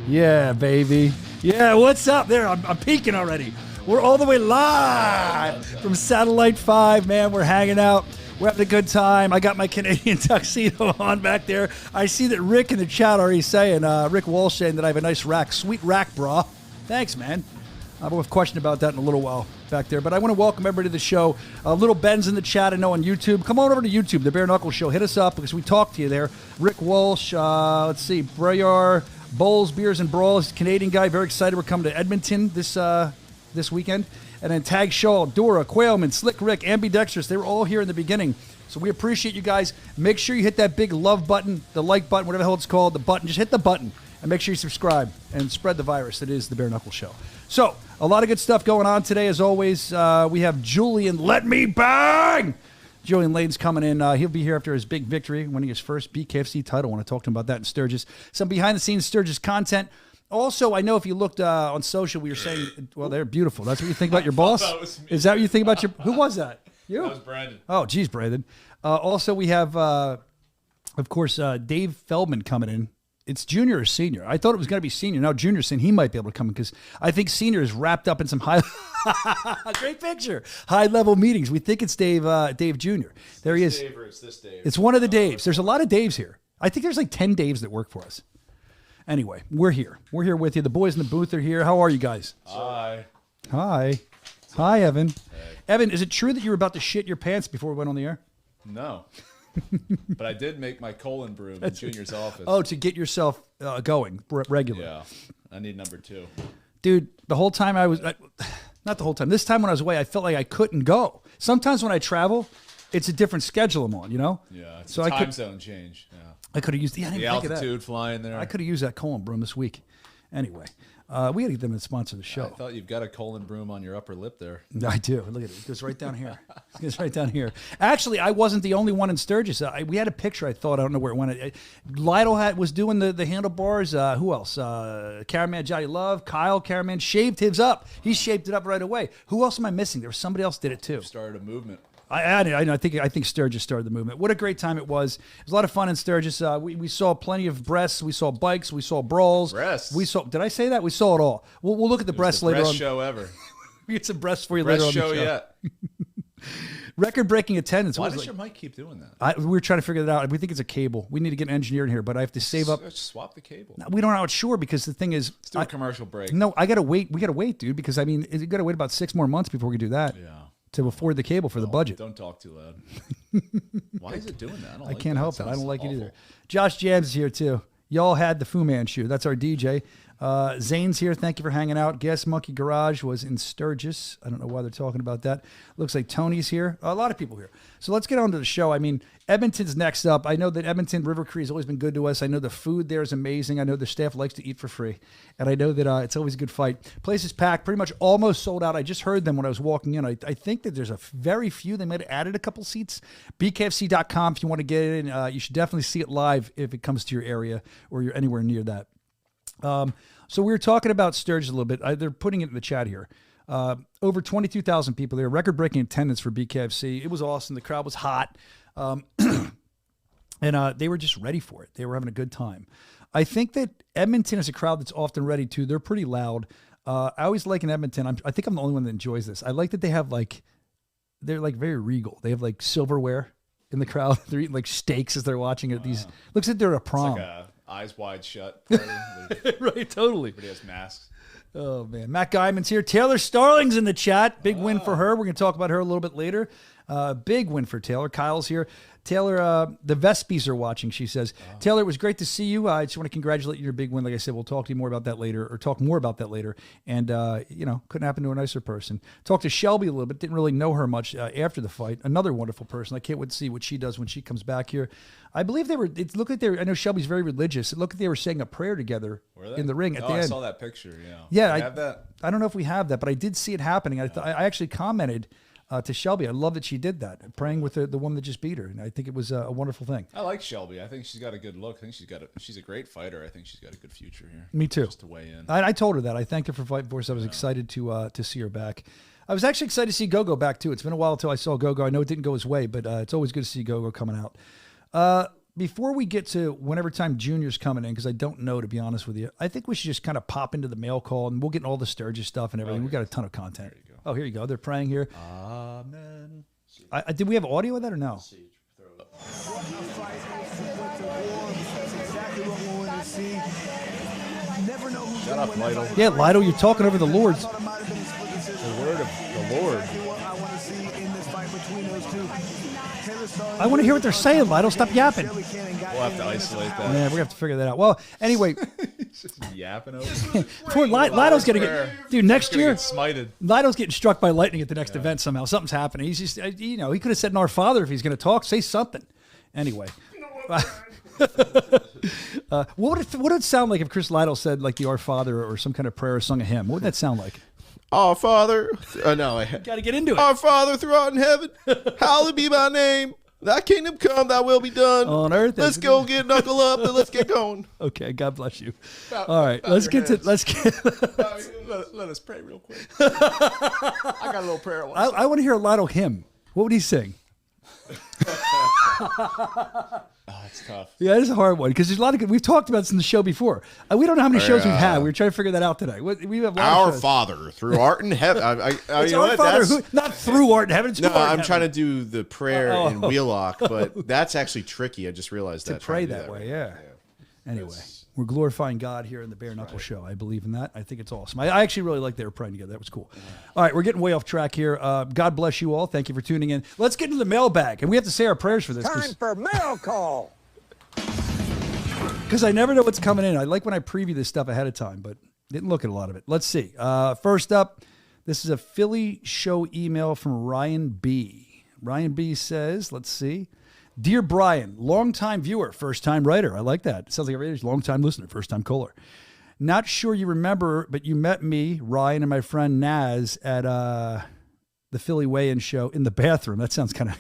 Yeah, baby. Yeah, what's up? There, I'm peeking already. We're all the way live from Satellite 5, man. We're hanging out. We're having a good time. I got my Canadian tuxedo on back there. I see that Rick in the chat already saying, Rick Walsh saying that I have a nice rack. Sweet rack, brah. Thanks, man. We'll have a question about that in a little while back there. But I want to welcome everybody to the show. Little Ben's in the chat, I know, on YouTube. Come on over to YouTube, the Bare Knuckle Show. Hit us up because we talked to you there. Rick Walsh, let's see, Brayar, Bowls, Beers, and Brawls, Canadian guy. Very excited. We're coming to Edmonton this weekend. And then Tag Shaw, Dora, Quailman, Slick Rick, Ambidextrous. They were all here in the beginning. So we appreciate you guys. Make sure you hit that big love button, the like button, whatever the hell it's called, the button. Just hit the button and make sure you subscribe and spread the virus. It is the Bare Knuckle Show. So a lot of good stuff going on today. As always, we have Julian, let me bang! Julian Lane's coming in. He'll be here after his big victory, winning his first BKFC title. I want to talk to him about that in Sturgis. Some behind-the-scenes Sturgis content. Also, I know if you looked on social, we were saying, well, they're beautiful. That's what you think about your boss? Is that what you think about your... Who was that? You? That was Brandon. Oh, geez, Brandon. Also, we have, of course, Dave Feldman coming in. It's junior or senior. I thought it was going to be senior. Now junior's saying he might be able to come in because I think senior is wrapped up in some high... Great picture. High-level meetings. We think it's Dave Jr. There he is. Dave or it's this Dave. It's one of the Daves. There's a lot of Daves here. I think there's like 10 Daves that work for us. Anyway, we're here. We're here with you. The boys in the booth are here. How are you guys? Hi. Hi. Hi, Evan. Hey. Evan, is it true that you were about to shit your pants before we went on the air? No. But I did make my colon broom in Junior's office. Oh, to get yourself going regularly. Yeah. I need number 2. Dude, the whole time I was... not the whole time. This time when I was away, I felt like I couldn't go. Sometimes when I travel, it's a different schedule I'm on, you know? Yeah. It's so a time zone change. Yeah. I could have used the altitude flying there. I could have used that colon broom this week. Anyway, we got to get them to sponsor the show. I thought you've got a colon broom on your upper lip there. I do. Look at it. It goes right down here. It goes right down here. Actually, I wasn't the only one in Sturgis. We had a picture, I thought. I don't know where it went. Lytle was doing the handlebars. Who else? Caraman Johnny Love. Kyle Caraman shaved his up. He shaped it up right away. Who else am I missing? There was somebody else did it too. Started a movement. I think Sturgis started the movement. What a great time it was. It was a lot of fun in Sturgis. We saw plenty of breasts. We saw bikes. We saw brawls. Breasts. Did I say that? We saw it all. We'll look at the breasts later on. Best show ever. We get some breasts for you later on the show. Yet. Record-breaking attendance. Why does your mic keep doing that? We were trying to figure that out. We think it's a cable. We need to get an engineer in here, but I have to save up. Swap the cable. No, we don't know. It's sure because the thing is, let's do a commercial break. No, I gotta wait. We gotta wait, dude. Because I mean, you gotta wait about 6 more months before we can do that. Yeah. To afford the cable for the budget. Don't talk too loud. Why is it doing that? I can't help it. I don't like it either. Josh Jams is here too. Y'all had the Fu Man shoe. That's our DJ. Zane's here. Thank you for hanging out. Guess Monkey Garage was in Sturgis. I don't know why they're talking about that. Looks like Tony's here. A lot of people here. So let's get on to the show. I mean, Edmonton's next up. I know that Edmonton River Cree has always been good to us. I know the food there is amazing. I know the staff likes to eat for free. And I know that it's always a good fight. Place is packed. Pretty much almost sold out. I just heard them when I was walking in. I think that there's a very few. They might have added a couple seats. BKFC.com if you want to get it in. You should definitely see it live if it comes to your area or you're anywhere near that. So we were talking about Sturgis a little bit. They're putting it in the chat here. Over 22,000 people there. Record-breaking attendance for BKFC. It was awesome. The crowd was hot. And they were just ready for it. They were having a good time. I think that Edmonton is a crowd that's often ready too. They're pretty loud. I always like in Edmonton, I think I'm the only one that enjoys this. I like that they have they're very regal. They have silverware in the crowd. They're eating steaks as they're watching it. Wow. Looks like they're at a prom. It's like eyes wide shut party. Right, totally. Everybody has masks. Oh, man. Matt Guyman's here. Taylor Starling's in the chat. Big win for her. We're going to talk about her a little bit later. Big win for Taylor. Kyle's here. Taylor, the Vespies are watching, she says. Oh. Taylor, it was great to see you. I just want to congratulate you on your big win. Like I said, we'll talk to you more about that later, or talk more about that later. And, couldn't happen to a nicer person. Talked to Shelby a little bit. Didn't really know her much after the fight. Another wonderful person. I can't wait to see what she does when she comes back here. I believe I know Shelby's very religious. It looked like they were saying a prayer together in the ring at the end. I saw that picture, yeah. Yeah. I have that. I don't know if we have that, but I did see it happening. I actually commented to Shelby. I love that she did that, praying with the woman that just beat her. And I think it was a wonderful thing. I like Shelby. I think she's got a good look. I think she's a great fighter. I think she's got a good future here. Me too. Just to weigh in. I told her that. I thanked her for fighting for us. I was excited to see her back. I was actually excited to see Gogo back too. It's been a while until I saw Gogo. I know it didn't go his way, but it's always good to see Gogo coming out. before we get to whenever time Junior's coming in, because I don't know, to be honest with you, I think we should just kind of pop into the mail call, and we'll get all the Sturgis stuff and everything. We got a ton of content. There you go. Oh, here you go. They're praying here. Amen. Did we have audio of that or no? Shut up, Lytle. Yeah, Lido, you're talking over the Lords. The word of the Lord. I want to hear what they're saying, Lido. Stop yapping. We'll have to isolate that. Yeah, we're going to have to figure that out. Well, anyway, He's just yapping over. poor Lido's going to get... Dude, next year... Smited. Lido's getting struck by lightning at the next event somehow. Something's happening. He's just, he could have said in Our Father if he's going to talk. Say something. Anyway. What would it sound like if Chris Lido said like the Our Father or some kind of prayer or sung a hymn? What would that sound like? Our Father, no, Got to get into it. Our Father through art in heaven, hallowed be thy name. Thy kingdom come, thy will be done. On earth. Let's go get Knuckle up and let's get going. Okay, God bless you. All right, let's get. Let us pray real quick. I got a little prayer. I want to hear a Lido hymn. What would he sing? Oh, it's tough. Yeah, it's a hard one because there's a lot of good. We've talked about this in the show before. We don't know how many shows we've had. We were trying to figure that out today. We have a lot Our of shows. Father through art in heaven. It's Our Father, not through art in heaven. It's No, art in I'm heaven. trying to do the prayer in Wheelock, but that's actually tricky. I just realized to that. pray trying to do that way. right. Yeah. Anyway, we're glorifying God here in the Bare Knuckle Show. I believe in that. I think it's awesome. I actually really like they were praying together. That was cool. All right, we're getting way off track here. God bless you all. Thank you for tuning in. Let's get into the mailbag, and we have to say our prayers for this. Time for mail call. Because I never know what's coming in. I like when I preview this stuff ahead of time, but didn't look at a lot of it. Let's see. First up, this is a Philly show email from Ryan B. Ryan B says, let's see. Dear Brian, longtime viewer, first-time writer. I like that. It sounds like a writer's long-time listener, first-time caller. Not sure you remember, but you met me, Ryan, and my friend Naz at the Philly Weigh-In show in the bathroom. That sounds kind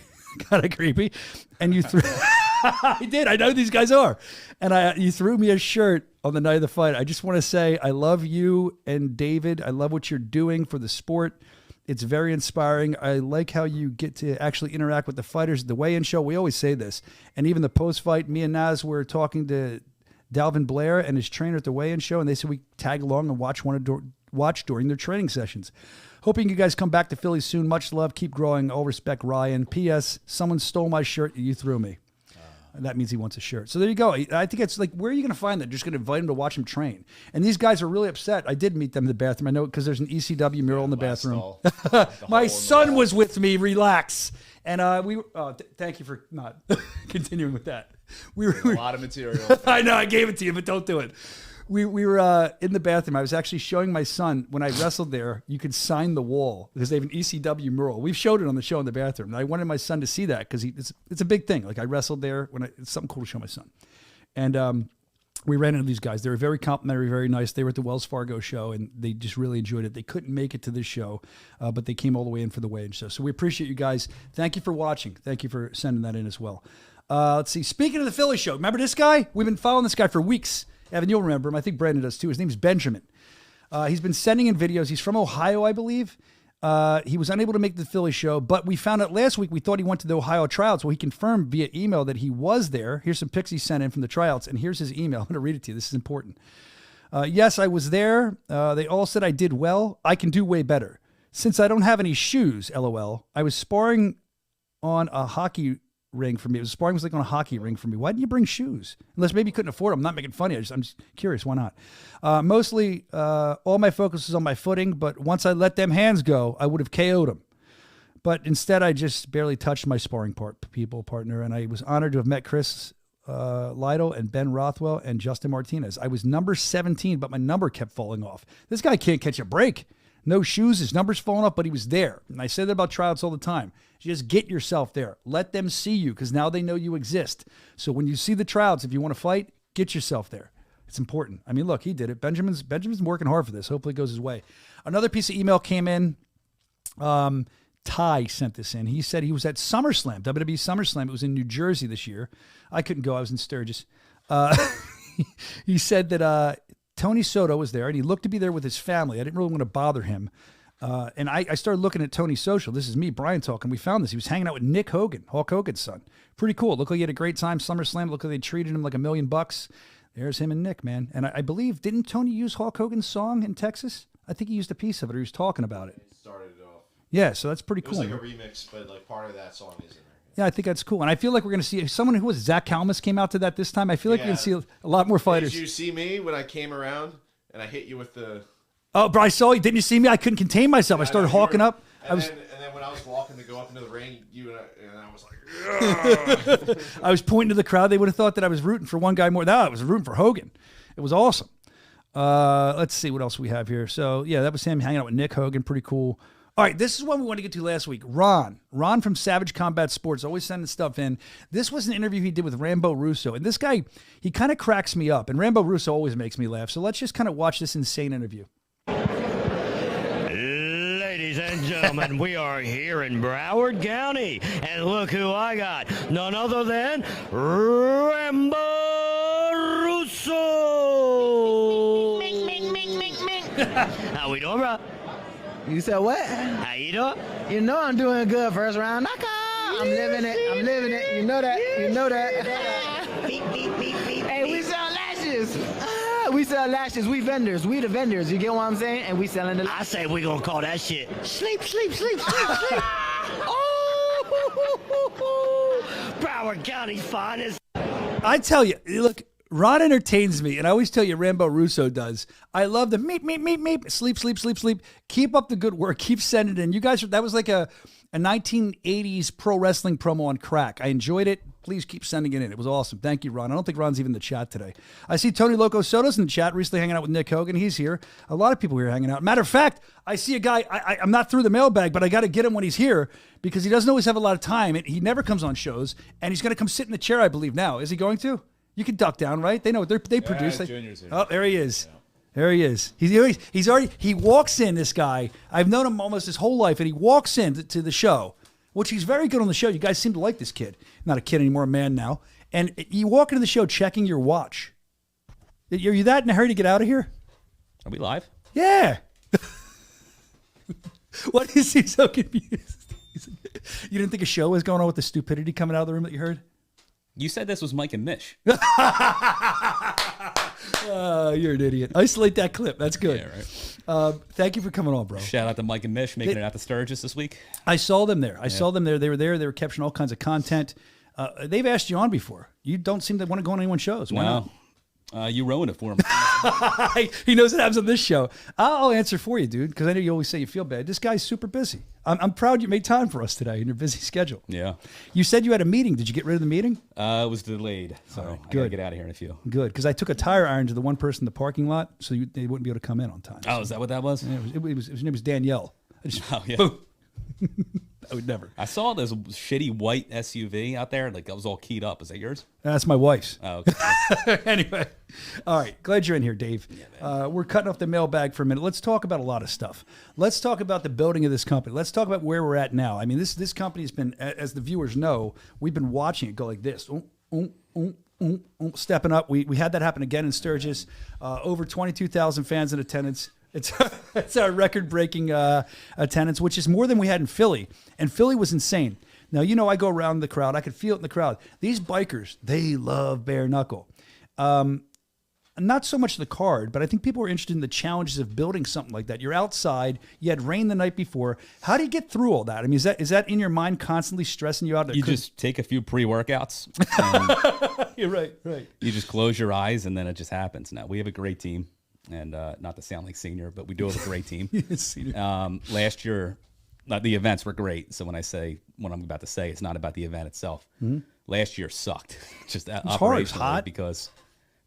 of creepy. And you threw... I did. I know who these guys are. And you threw me a shirt on the night of the fight. I just want to say I love you and David. I love what you're doing for the sport. It's very inspiring. I like how you get to actually interact with the fighters at the weigh-in show. We always say this. And even the post-fight, me and Naz were talking to Dalvin Blair and his trainer at the weigh-in show, and they said we tag along and watch during their training sessions. Hoping you guys come back to Philly soon. Much love. Keep growing. All respect, Ryan. P.S. Someone stole my shirt. You threw me. That means he wants a shirt. So there you go. I think it's like, where are you going to find that? Just going to invite him to watch him train. And these guys are really upset. I did meet them in the bathroom. I know because there's an ECW mural in the bathroom. My son was with me. Relax. And thank you for not continuing with that. We were A lot of material. I know I gave it to you, but don't do it. We were in the bathroom. I was actually showing my son when I wrestled there. You could sign the wall because they have an ECW mural. We've showed it on the show in the bathroom. And I wanted my son to see that because it's a big thing. Like I wrestled there it's something cool to show my son. And we ran into these guys. They were very complimentary, very nice. They were at the Wells Fargo show and they just really enjoyed it. They couldn't make it to this show, but they came all the way in for the weigh-in show. So we appreciate you guys. Thank you for watching. Thank you for sending that in as well. Let's see. Speaking of the Philly show, remember this guy? We've been following this guy for weeks. Evan, you'll remember him. I think Brandon does too. His name's Benjamin. He's been sending in videos. He's from Ohio, I believe. He was unable to make the Philly show, but we found out last week, we thought he went to the Ohio tryouts. Well, he confirmed via email that he was there. Here's some pics he sent in from the tryouts, and here's his email. I'm going to read it to you. This is important. Yes, I was there. They all said I did well. I can do way better. Since I don't have any shoes, LOL, I was sparring on a hockey ring for me. Sparring was like on a hockey ring for me. Why didn't you bring shoes? Unless maybe you couldn't afford them. I'm not making fun of you. I'm just curious. Why not? Mostly, all my focus was on my footing, but once I let them hands go, I would have KO'd them. But instead, I just barely touched my sparring partner, and I was honored to have met Chris Lido and Ben Rothwell and Justin Martinez. I was number 17, but my number kept falling off. This guy can't catch a break. No shoes, his number's falling off, but he was there. And I say that about tryouts all the time. Just get yourself there. Let them see you because now they know you exist. So when you see the tryouts, if you want to fight, get yourself there. It's important. I mean, look, he did it. Benjamin's working hard for this. Hopefully it goes his way. Another piece of email came in. Ty sent this in. He said he was at SummerSlam, WWE SummerSlam. It was in New Jersey this year. I couldn't go. I was in Sturgis. He said that Tony Soto was there, and he looked to be there with his family. I didn't really want to bother him. And I started looking at Tony's social. This is me, Brian, talking. We found this. He was hanging out with Nick Hogan, Hulk Hogan's son. Pretty cool. Looked like he had a great time. SummerSlam. Looked like they treated him like $1 million. There's him and Nick, man. And I believe, didn't Tony use Hulk Hogan's song in Texas? I think he used a piece of it, or he was talking about it. Started it off. Yeah, so that's pretty cool. It was like a remix, but like part of that song is in there. Yeah, I think that's cool. And I feel like we're going to see someone who was Zach Kalmus came out to that this time. I feel like we're going to see a lot more fighters. Did you see me when I came around and I hit you with the... Oh, bro, I saw you. Didn't you see me? I couldn't contain myself. I started hawking up. And then when I was walking to go up into the ring, and I was like... Ugh. I was pointing to the crowd. They would have thought that I was rooting for one guy more. No, I was rooting for Hogan. It was awesome. Let's see what else we have here. So, yeah, that was him hanging out with Nick Hogan. Pretty cool. All right, this is one we wanted to get to last week. Ron from Savage Combat Sports, always sending stuff in. This was an interview he did with Rambo Russo. And this guy, he kind of cracks me up. And Rambo Russo always makes me laugh. So let's just kind of watch this insane interview. Ladies and gentlemen, we are here in Broward County. And look who I got. None other than Rambo Russo. How we doing, bro? You said what? How you doing? You know I'm doing good first round. Knuckle! I'm living it. You know that. Hey, we sell lashes. We sell lashes. We vendors. We the vendors. You get what I'm saying? And we selling the... I say we gonna call that shit sleep. Oh, Broward County's finest. I tell you, look, Ron entertains me, and I always tell you Rambo Russo does. I love the meep, sleep. Keep up the good work. Keep sending it in. You guys, that was like a 1980s pro wrestling promo on crack. I enjoyed it. Please keep sending it in. It was awesome. Thank you, Ron. I don't think Ron's even in the chat today. I see Tony Loco Soto's in the chat, recently hanging out with Nick Hogan. He's here. A lot of people here hanging out. Matter of fact, I see a guy, I'm not through the mailbag, but I got to get him when he's here because he doesn't always have a lot of time. He never comes on shows, and he's going to come sit in the chair, I believe, now. Is he going to? You can duck down, right? They know they produce. Junior's here. Oh, there he is. Yeah. There he is. He's already. He walks in. This guy. I've known him almost his whole life, and he walks in to the show, which he's very good on the show. You guys seem to like this kid. Not a kid anymore, a man now. And you walk into the show checking your watch. Are you that in a hurry to get out of here? Are we live? Yeah. What is he so confused? You didn't think a show was going on with the stupidity coming out of the room that you heard? You said this was Mike and Mish. You're an idiot. Isolate that clip. That's good. Yeah, right. Thank you for coming on, bro. Shout out to Mike and Mish making it out to Sturgis this week. I saw them there. I saw them there. They were there. They were capturing all kinds of content. They've asked you on before. You don't seem to want to go on anyone's shows. Why not? You ruined it for him. He knows what happens on this show. I'll answer for you, dude, because I know you always say you feel bad. This guy's super busy. I'm proud you made time for us today in your busy schedule. Yeah. You said you had a meeting. Did you get rid of the meeting? It was delayed, so I gotta get out of here in a few. Good, because I took a tire iron to the one person in the parking lot, so they wouldn't be able to come in on time. Oh, is that what that was? Yeah, his name was Danielle. Oh, yeah. Boom. I would never. I saw this shitty white SUV out there. Like, that was all keyed up. Is that yours? That's my wife's. Oh, okay. Anyway. All right. Glad you're in here, Dave. Yeah, we're cutting off the mailbag for a minute. Let's talk about a lot of stuff. Let's talk about the building of this company. Let's talk about where we're at now. I mean, this company has been, as the viewers know, we've been watching it go like this. Stepping up. We had that happen again in Sturgis. Over 22,000 fans in attendance. It's our record-breaking attendance, which is more than we had in Philly. And Philly was insane. Now, you know, I go around the crowd. I could feel it in the crowd. These bikers, they love bare knuckle. Not so much the card, but I think people are interested in the challenges of building something like that. You're outside. You had rain the night before. How do you get through all that? I mean, is that in your mind constantly stressing you out? You just take a few pre-workouts. You're right. You just close your eyes, and then it just happens. Now, we have a great team. And not to sound like senior, but we do have a great team. Last year, the events were great. So when I say what I'm about to say, it's not about the event itself. Mm-hmm. Last year sucked, just operationally, because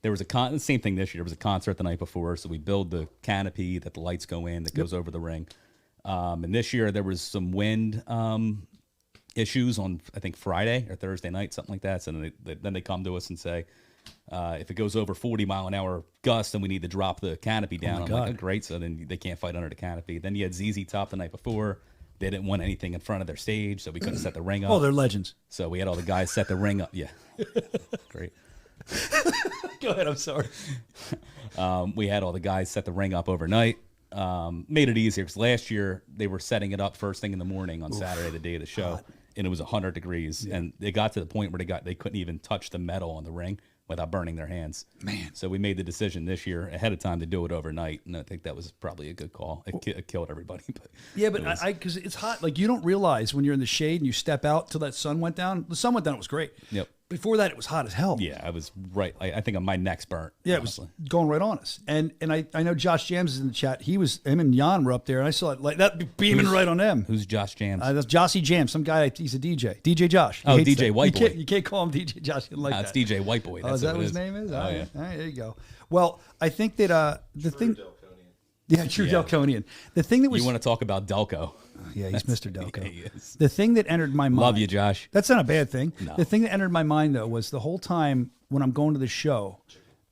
there was same thing this year. There was a concert the night before, so we build the canopy that the lights go in that goes over the ring. And this year there was some wind issues on, I think, Friday or Thursday night, something like that. So then they come to us and say, if it goes over 40-mile-an-hour gust, then we need to drop the canopy down. I'm like, oh, great. So then they can't fight under the canopy. Then you had ZZ Top the night before. They didn't want anything in front of their stage, so we couldn't set the ring up. Oh, they're legends. So we had all the guys set the ring up. Yeah. Great. Go ahead. I'm sorry. We had all the guys set the ring up overnight. made it easier because last year they were setting it up first thing in the morning on Saturday, the day of the show, and it was 100 degrees, and they got to the point where they couldn't even touch the metal on the ring without burning their hands. Man. So we made the decision this year ahead of time to do it overnight, and I think that was probably a good call. It killed everybody. But because it's hot. Like, you don't realize when you're in the shade and you step out till that sun went down. The sun went down, it was great. Yep. Before that, it was hot as hell. Yeah, I was right. I think my neck's burnt. Yeah, honestly. it was going right on us. And I know Josh Jams is in the chat. Him and Jan were up there, and I saw it like that beaming right on them. Who's Josh Jams? That's Jossie Jams, some guy. He's a DJ. DJ Josh. Oh, DJ White Boy. You can't call him DJ Josh. He didn't like It's that. DJ White Boy. That's Is that what his name is? Oh, All yeah. right. All right, there you go. Well, I think that the thing. Delconian. Yeah, true Delconian. The thing that was. You want to talk about Delco? Yeah, he's Mr. Delco. He is. The thing that entered my mind. Love you, Josh. That's not a bad thing. No. The thing that entered my mind, though, was the whole time when I'm going to the show,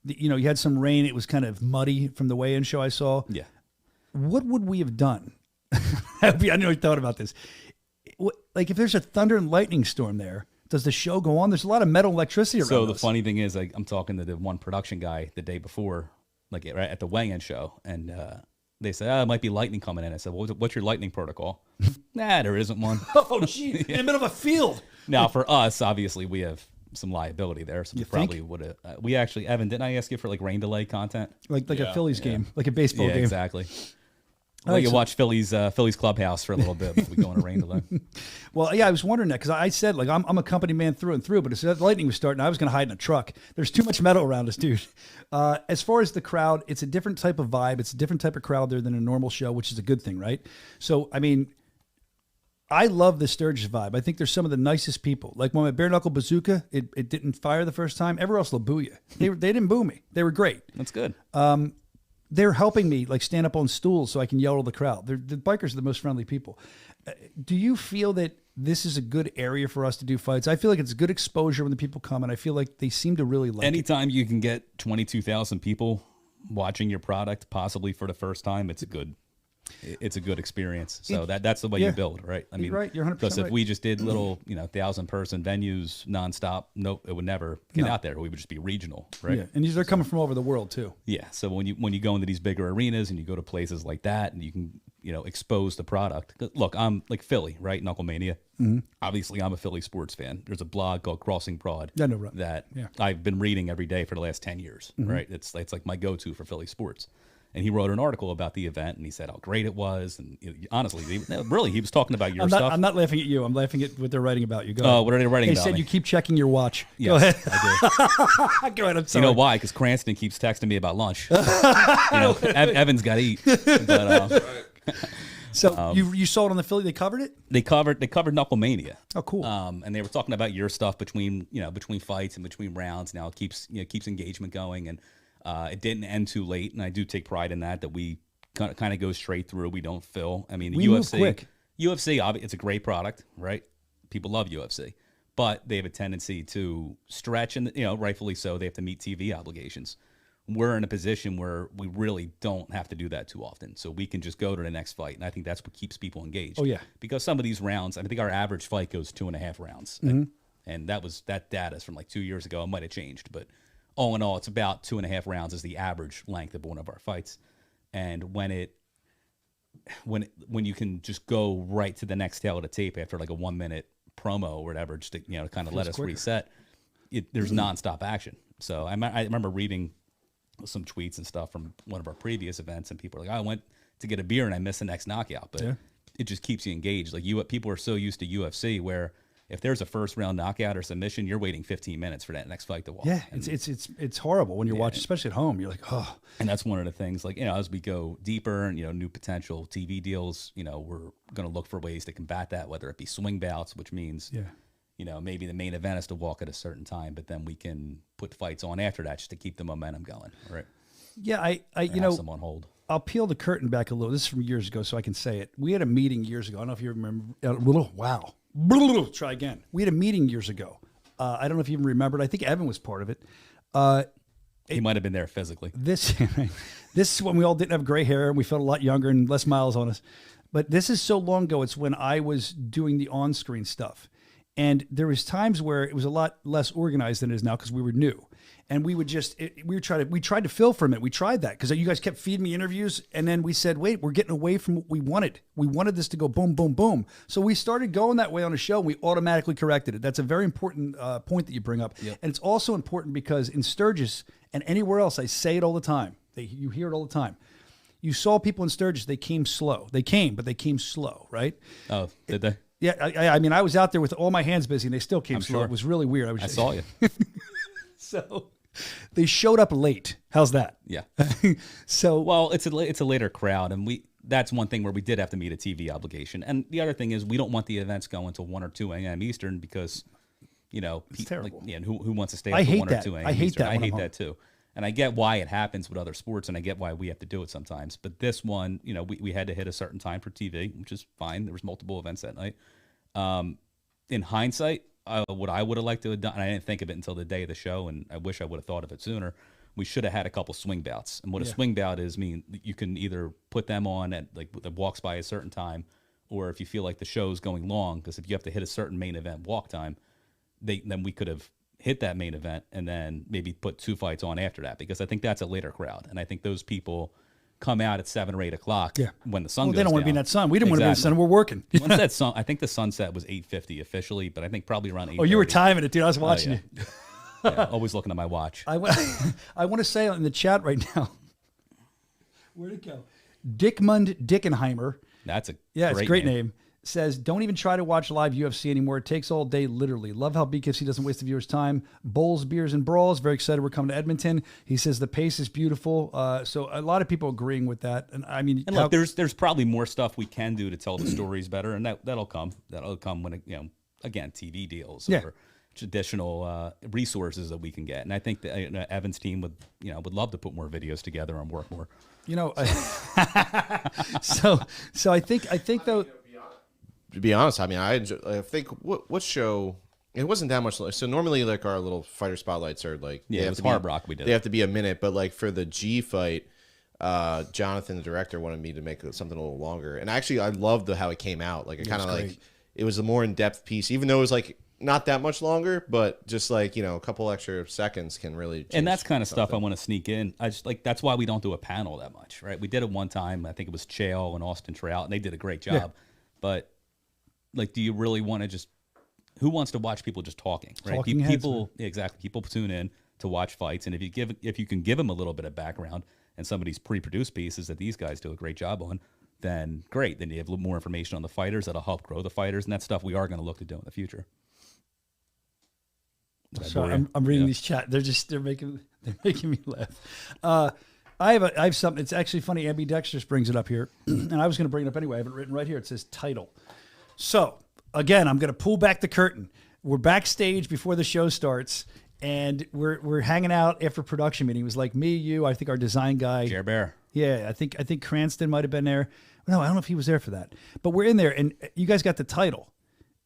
you had some rain. It was kind of muddy from the weigh-in show I saw. Yeah. What would we have done? I know you thought about this. Like, if there's a thunder and lightning storm there, does the show go on? There's a lot of metal electricity around So the us. funny thing is, I'm talking to the one production guy the day before, like right at the weigh-in show, and they said, it might be lightning coming in. I said, well, what's your lightning protocol? Nah, there isn't one. Oh, gee, in the middle of a field. Now, for us, obviously, we have some liability there, so we think? probably would have. We actually, Evan, didn't I ask you for like rain delay content? Like a Phillies game, like a baseball Yeah, game. exactly. All Well, right, you so- watch Phillies clubhouse for a little bit before we go on a rain delay. Well, yeah, I was wondering that because I said, like, I'm a company man through and through, but as the lightning was starting, I was going to hide in a truck. There's too much metal around us, dude. As far as the crowd, it's a different type of vibe. It's a different type of crowd there than a normal show, which is a good thing, right? So, I mean, I love the Sturgis vibe. I think they're some of the nicest people. Like when my bare knuckle bazooka, it didn't fire the first time. Everywhere else will boo you. They didn't boo me. They were great. That's good. They're helping me like stand up on stools so I can yell at the crowd. The bikers are the most friendly people. Do you feel that this is a good area for us to do fights? I feel like it's good exposure when the people come, and I feel like they seem to really like it. Anytime you can get 22,000 people watching your product, possibly for the first time, it's a good experience. So that's the way yeah. you build, right? I mean, right, you're 100% because if right. we just did little, 1,000-person venues nonstop, nope, it would never get out there. We would just be regional, right? Yeah, and they're coming from all over the world too. Yeah. So when you go into these bigger arenas and you go to places like that, and you can expose the product. Look, I'm like Philly, right? Knuckle Mania. Mm-hmm. Obviously, I'm a Philly sports fan. There's a blog called Crossing Broad that I've been reading every day for the last 10 years. Mm-hmm. Right? It's like my go-to for Philly sports. And he wrote an article about the event, and he said how great it was. And honestly, he was talking about your stuff. I'm not laughing at you. I'm laughing at what they're writing about you. Go Oh, ahead. what are they writing They about said me? you keep checking your watch. Yes, Go ahead. I do. Go ahead. I'm sorry. You know why? Because Cranston keeps texting me about lunch. Evan's got to eat. But, So you saw it on the Philly. They covered it. They covered Knuckle Mania. Oh, cool. And they were talking about your stuff between fights and between rounds. Now it keeps engagement going, and it didn't end too late. And I do take pride in that we kind of go straight through. We don't fill. I mean, the We UFC, move quick. UFC, it's a great product, right? People love UFC, but they have a tendency to stretch, and rightfully so. They have to meet TV obligations. We're in a position where we really don't have to do that too often. So we can just go to the next fight. And I think that's what keeps people engaged. Oh, yeah. Because some of these rounds, I think our average fight goes 2.5 rounds. Mm-hmm. And that data is from like 2 years ago. It might have changed. But all in all, it's about 2.5 rounds is the average length of one of our fights. And when you can just go right to the next tail of the tape after like a 1 minute promo or whatever, just to, kind of let us quicker. reset, there's nonstop action. So I remember reading some tweets and stuff from one of our previous events, and people are like, I went to get a beer and I missed the next knockout, but it just keeps you engaged. Like people are so used to UFC where if there's a first round knockout or submission, you're waiting 15 minutes for that next fight to walk. Yeah, And, it's horrible when you're watching, especially at home. You're like, oh. and that's one of the things. Like as we go deeper and new potential TV deals, we're going to look for ways to combat that, whether it be swing bouts, which means maybe the main event has to walk at a certain time, but then we can put fights on after that just to keep the momentum going. Right. Yeah, I Have some on hold. I'll peel the curtain back a little. This is from years ago, so I can say it. We had a meeting years ago. I don't know if you remember. Wow. Try again. We had a meeting years ago. I don't know if you even remembered. I think Evan was part of it. He might have been there physically. This is when we all didn't have gray hair and we felt a lot younger and less miles on us. But this is so long ago. It's when I was doing the on-screen stuff. And there was times where it was a lot less organized than it is now because we were new. And we would just, we tried to fill for a minute. We tried that because you guys kept feeding me interviews. And then we said, wait, we're getting away from what we wanted. We wanted this to go boom, boom, boom. So we started going that way on a show and we automatically corrected it. That's a very important point that you bring up. Yep. And it's also important because in Sturgis and anywhere else, I say it all the time. You hear it all the time. You saw people in Sturgis, they came slow. They came, but they came slow, right? Oh, did they? Yeah, I mean, I was out there with all my hands busy and they still came I'm slow. sure. It was really weird. I saw you. So they showed up late. How's that? Yeah. So well, it's a later crowd, and that's one thing where we did have to meet a TV obligation. And the other thing is we don't want the events going until 1 or 2 a.m. Eastern because, it's terrible. And who wants to stay up I till hate 1 that. or 2 a.m. I hate Eastern? that I when hate I'm that too. And I get why it happens with other sports, and I get why we have to do it sometimes. But this one, we had to hit a certain time for TV, which is fine. There was multiple events that night. In hindsight, what I would have liked to have done, and I didn't think of it until the day of the show, and I wish I would have thought of it sooner. We should have had a couple swing bouts. And what a swing bout is, you can either put them on at the walks by a certain time, or if you feel like the show's going long, because if you have to hit a certain main event walk time, then we could have hit that main event and then maybe put 2 fights on after that, because I think that's a later crowd. And I think those people come out at 7 or 8 o'clock when the sun goes down. They don't want to be in that sun. We didn't want to be in the sun. We're working. Once that sun, I think the sunset was 8:50 officially, but I think probably around 8:30. Oh, you were timing it, dude. I was watching you. Yeah, always looking at my watch. I want to say in the chat right now, where'd it go? Dickmund Dickenheimer. That's it's a great name. Says, don't even try to watch live UFC anymore. It takes all day, literally. Love how BKFC doesn't waste the viewers' time. Bowls, beers, and brawls. Very excited we're coming to Edmonton. He says the pace is beautiful. So a lot of people agreeing with that. And I mean, look, there's probably more stuff we can do to tell the stories better, and that'll come. That'll come when again, TV deals or traditional resources that we can get. And I think that Evan's team would love to put more videos together and work more. So I think though. To be honest, I mean, I think what show, it wasn't that much. So normally, like, our little fighter spotlights are like, it was Hard Rock. We did. They have to be a minute, but like for the G fight, Jonathan, the director, wanted me to make something a little longer. And actually, I loved how it came out. Like, it kind of like, it was a more in depth piece, even though it was like not that much longer, but just like, a couple extra seconds can really change. And that's kind of stuff I want to sneak in. I just that's why we don't do a panel that much, right? We did it one time. I think it was Chael and Austin Trout, and they did a great job. Yeah. But like, do you really want to who wants to watch people just talking, right? Talking people, exactly. People tune in to watch fights. And if you can give them a little bit of background and some of these pre-produced pieces that these guys do a great job on, then great. Then you have a little more information on the fighters that'll help grow the fighters. And that's stuff we are going to look to do in the future. Sorry, I'm reading these chat. They're making me laugh. I have something. It's actually funny. Ambidextrous brings it up here, and I was going to bring it up anyway. I have it written right here. It says title. So again, I'm going to pull back the curtain. We're backstage before the show starts, and we're hanging out after production meeting. It was like me, you, I think our design guy, Jer Bear. Yeah, I think Cranston might have been there. No, I don't know if he was there for that. But we're in there, and you guys got the title.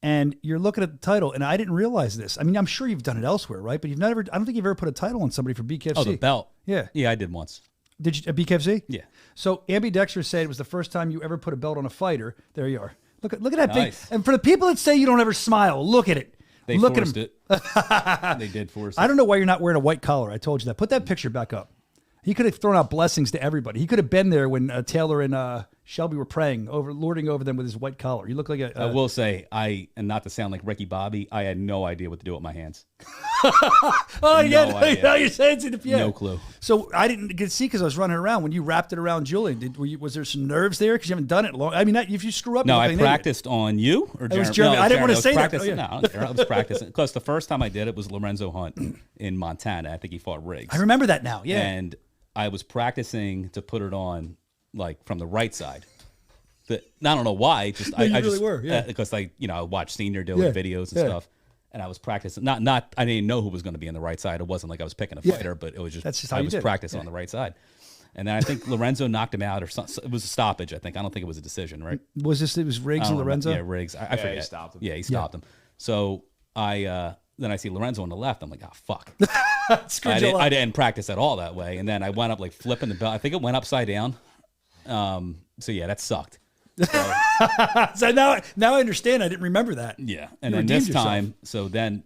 And you're looking at the title, and I didn't realize this. I mean, I'm sure you've done it elsewhere, right? But I don't think you've ever put a title on somebody for BKFC. Oh, the belt. Yeah. Yeah, I did once. Did you at BKFC? Yeah. So Ambidextrous said it was the first time you ever put a belt on a fighter. There you are. Look at that nice. big. And for the people that say you don't ever smile, look at it. They look forced at it. They did force it. I don't know why you're not wearing a white collar. I told you that. Put that picture back up. He could have thrown out blessings to everybody. He could have been there when Taylor and Shelby were praying, lording over them with his white collar. You look like a. I will say, and not to sound like Ricky Bobby, I had no idea what to do with my hands. Now you're saying it. Yeah. No clue. So I didn't get to see because I was running around when you wrapped it around Julian. Was there some nerves there because you haven't done it long? I mean, if you screw up, no, I practiced on you or Jeremy. It was Jeremy. I didn't want to say that. No, I was practicing because the first time I did it was Lorenzo Hunt in Montana. I think he fought Riggs. I remember that now. Yeah, and I was practicing to put it on like from the right side. I don't know why. Just I really just were, yeah. Because I watched Senior doing videos and stuff, and I was practicing. Not I didn't know who was going to be on the right side. It wasn't like I was picking a fighter, but it was just I was practicing on the right side. And then I think Lorenzo knocked him out, or something. It was a stoppage. I don't think it was a decision, right? It was Riggs and Lorenzo? Yeah, Riggs. I forget. He stopped him. Yeah, he stopped him. So then I see Lorenzo on the left. I'm like, oh fuck. I didn't practice at all that way. And then I wound up like flipping the belt. I think it went upside down. So yeah, that sucked. So now I understand. I didn't remember that. Yeah, and You then this redeemed yourself. time, so then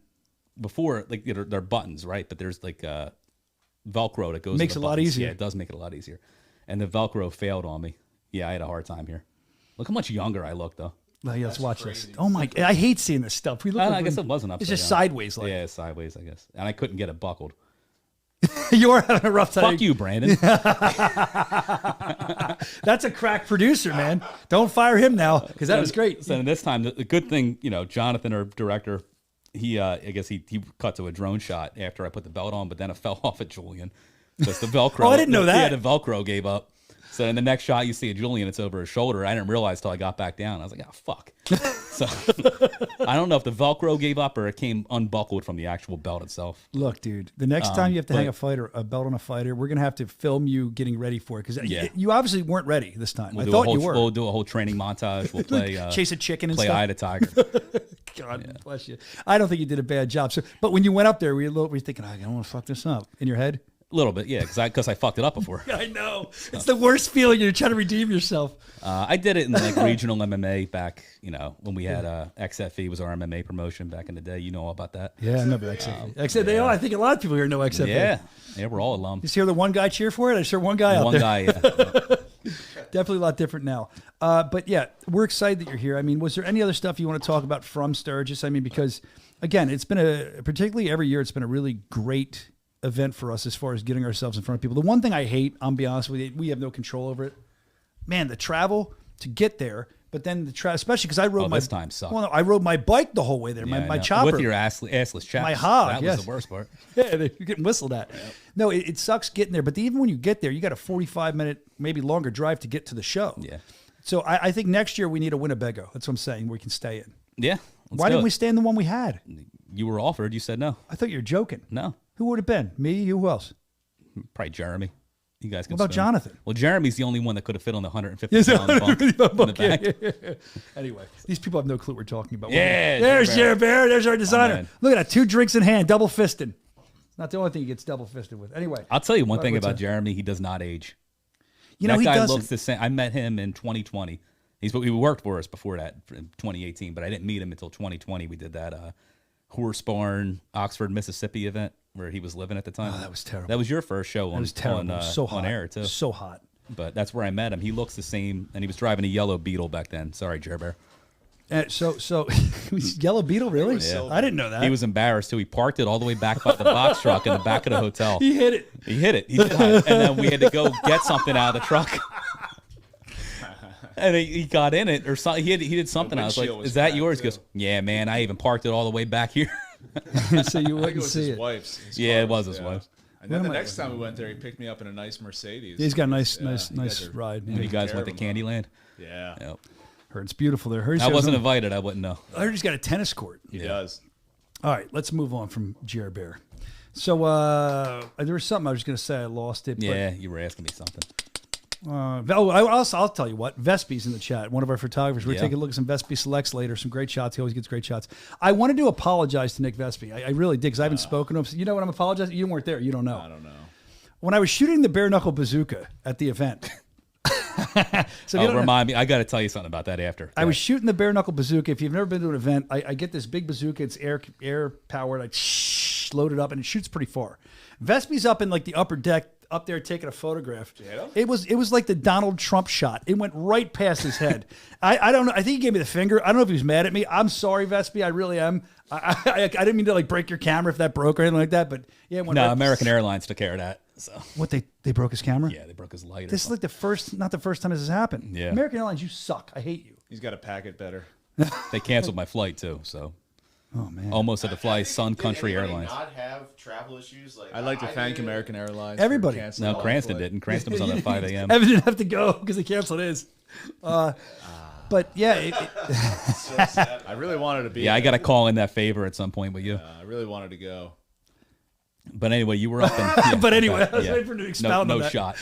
before, like they're buttons, right? But there's like Velcro that goes. Makes in it the a lot buttons. easier. Yeah, it does make it a lot easier. And the Velcro failed on me. Yeah, I had a hard time here. Look how much younger I look, though. Well, yeah, let's watch this. Oh my! I hate seeing this stuff. We look. I like guess we're- it wasn't upside It's just down. sideways, like Yeah, sideways, I guess. And I couldn't get it buckled. you're having a rough time. Fuck you, Brandon. That's a crack producer, man. Don't fire him now because that was great. So this time, the good thing, Jonathan, our director, I guess he cut to a drone shot after I put the belt on, but then it fell off at Julian because the Velcro. Oh, I didn't know that. Yeah, the Velcro gave up. So in the next shot, you see a Julian, it's over his shoulder. I didn't realize till I got back down. I was like, oh, fuck. So I don't know if the Velcro gave up or it came unbuckled from the actual belt itself. Look, dude, the next time you have to hang but- a belt on a fighter, we're going to have to film you getting ready for it because Yeah. you obviously weren't ready this time. We'll I do thought a whole, you were. We'll do a whole training montage. We'll play Chase a chicken and play stuff. Eye of the Tiger. God bless you. I don't think you did a bad job. So, but when you went up there, were you thinking, I don't want to fuck this up in your head? A little bit, yeah, because I fucked it up before. I know. It's the worst feeling. You're trying to redeem yourself. I did it in like regional MMA back, when we had XFE was our MMA promotion back in the day. You know all about that. Yeah, I remember XFA. XFA, I think a lot of people here know XFA. Yeah, we're all alum. You see the one guy cheer for it? I saw one guy out One there. guy, yeah. Definitely a lot different now. But yeah, we're excited that you're here. I mean, was there any other stuff you want to talk about from Sturgis? I mean, because again, it's been particularly every year, it's been a really great event for us as far as getting ourselves in front of people. The one thing I hate, I'll be honest with you, we have no control over it. Man, the travel to get there, but then especially because I rode this time sucked. Well, no, I rode my bike the whole way there. Yeah, I my know. chopper. With your assless chaps. My hog, That yes. was the worst part. Yeah, you're getting whistled at. No, it sucks getting there. But even when you get there, you got a 45-minute, maybe longer drive to get to the show. Yeah. So I think next year we need a Winnebago. That's what I'm saying. We can stay in. Yeah. Why didn't we stay in the one we had? You were offered. You said no. I thought you were joking. No. Who would have been? Me? You? Who else? Probably Jeremy. You guys can What about spoon. Jonathan? Well, Jeremy's the only one that could have fit on the 150 Yes, pound bunk in the back. yeah. Anyway, these people have no clue what we're talking about. Yeah, There's Jer Jared Bear. There's our designer. man. Look at that. 2 drinks in hand. Double fisted. Not the only thing he gets double fisted with. Anyway. I'll tell you one thing what's about that? Jeremy. He does not age. You know, that he guy doesn't. looks the same. I met him in 2020. He worked for us before that in 2018, but I didn't meet him until 2020. We did that Horse Barn, Oxford, Mississippi event where he was living at the time. Oh, that was terrible. That was your first show on, It was terrible. on, It was so hot. on air, too. So hot. But that's where I met him. He looks the same, and he was driving a yellow Beetle back then. Sorry, Jer Bear. So Yellow Beetle, really? Yeah. I didn't know that. He was embarrassed, too. He parked it all the way back by the box truck in the back of the hotel. He hit it. He hit it. He did. And then we had to go get something out of the truck. And he got in it, or something. He did something. I was like, windshield was "Is that cracked, yours?" He too. goes, "Yeah, man. I even parked it all the way back here." So you I think it wouldn't was see his it. wife's. His Yeah, it car's, was his wife's. And then the next time we went there, he picked me up in a nice Mercedes. He's got a nice Yeah, you nice guys are- ride. When you guys Tear went to them up. Candyland. Yeah, Yep. Heard it's beautiful there. Heard I wasn't invited. I wouldn't know. I heard he's got a tennis court. he does. All right, let's move on from Jer Bear. So there was something I was going to say. I lost it. Yeah, you were asking me something. I'll tell you what. Vespe's in the chat. One of our photographers. We're Yeah. taking a look at some Vespe selects later. Some great shots. He always gets great shots. I wanted to apologize to Nick Vespe. I really did because I haven't spoken to him. You know what I'm apologizing? You weren't there. You don't know. I don't know. When I was shooting the bare knuckle bazooka at the event. So you don't know- Remind me. I got to tell you something about that after. I was shooting the bare knuckle bazooka. If you've never been to an event, I get this big bazooka. It's air powered. I load it up and it shoots pretty far. Vespe's up in like the upper deck up there taking a photograph. Yeah. It was like the Donald Trump shot. It went right past his head. I don't know. I think he gave me the finger. I don't know if he was mad at me. I'm sorry, Vespe. I really am. I didn't mean to like break your camera if that broke or anything like that. But yeah, it went No, right- American Airlines took care of that. So What they broke his camera? yeah, they broke his light. or This is like not the first time this has happened. Yeah. American Airlines, you suck. I hate you. He's got to pack it better. something. They canceled my flight too. So Oh man. almost had to fly Sun Country Did anybody Airlines. not have travel issues? Like I'd like to thank did. American Airlines. Everybody. For canceling No, my Cranston flight. didn't. Cranston was on at 5 a.m. Evan didn't have to go because they canceled his. But yeah, I really wanted to be. Yeah, I there. got to call in that favor at some point with you. I really wanted to go. But anyway, you were up in. Yeah, But anyway, okay, I was yeah. waiting for him to expound no on that. shot.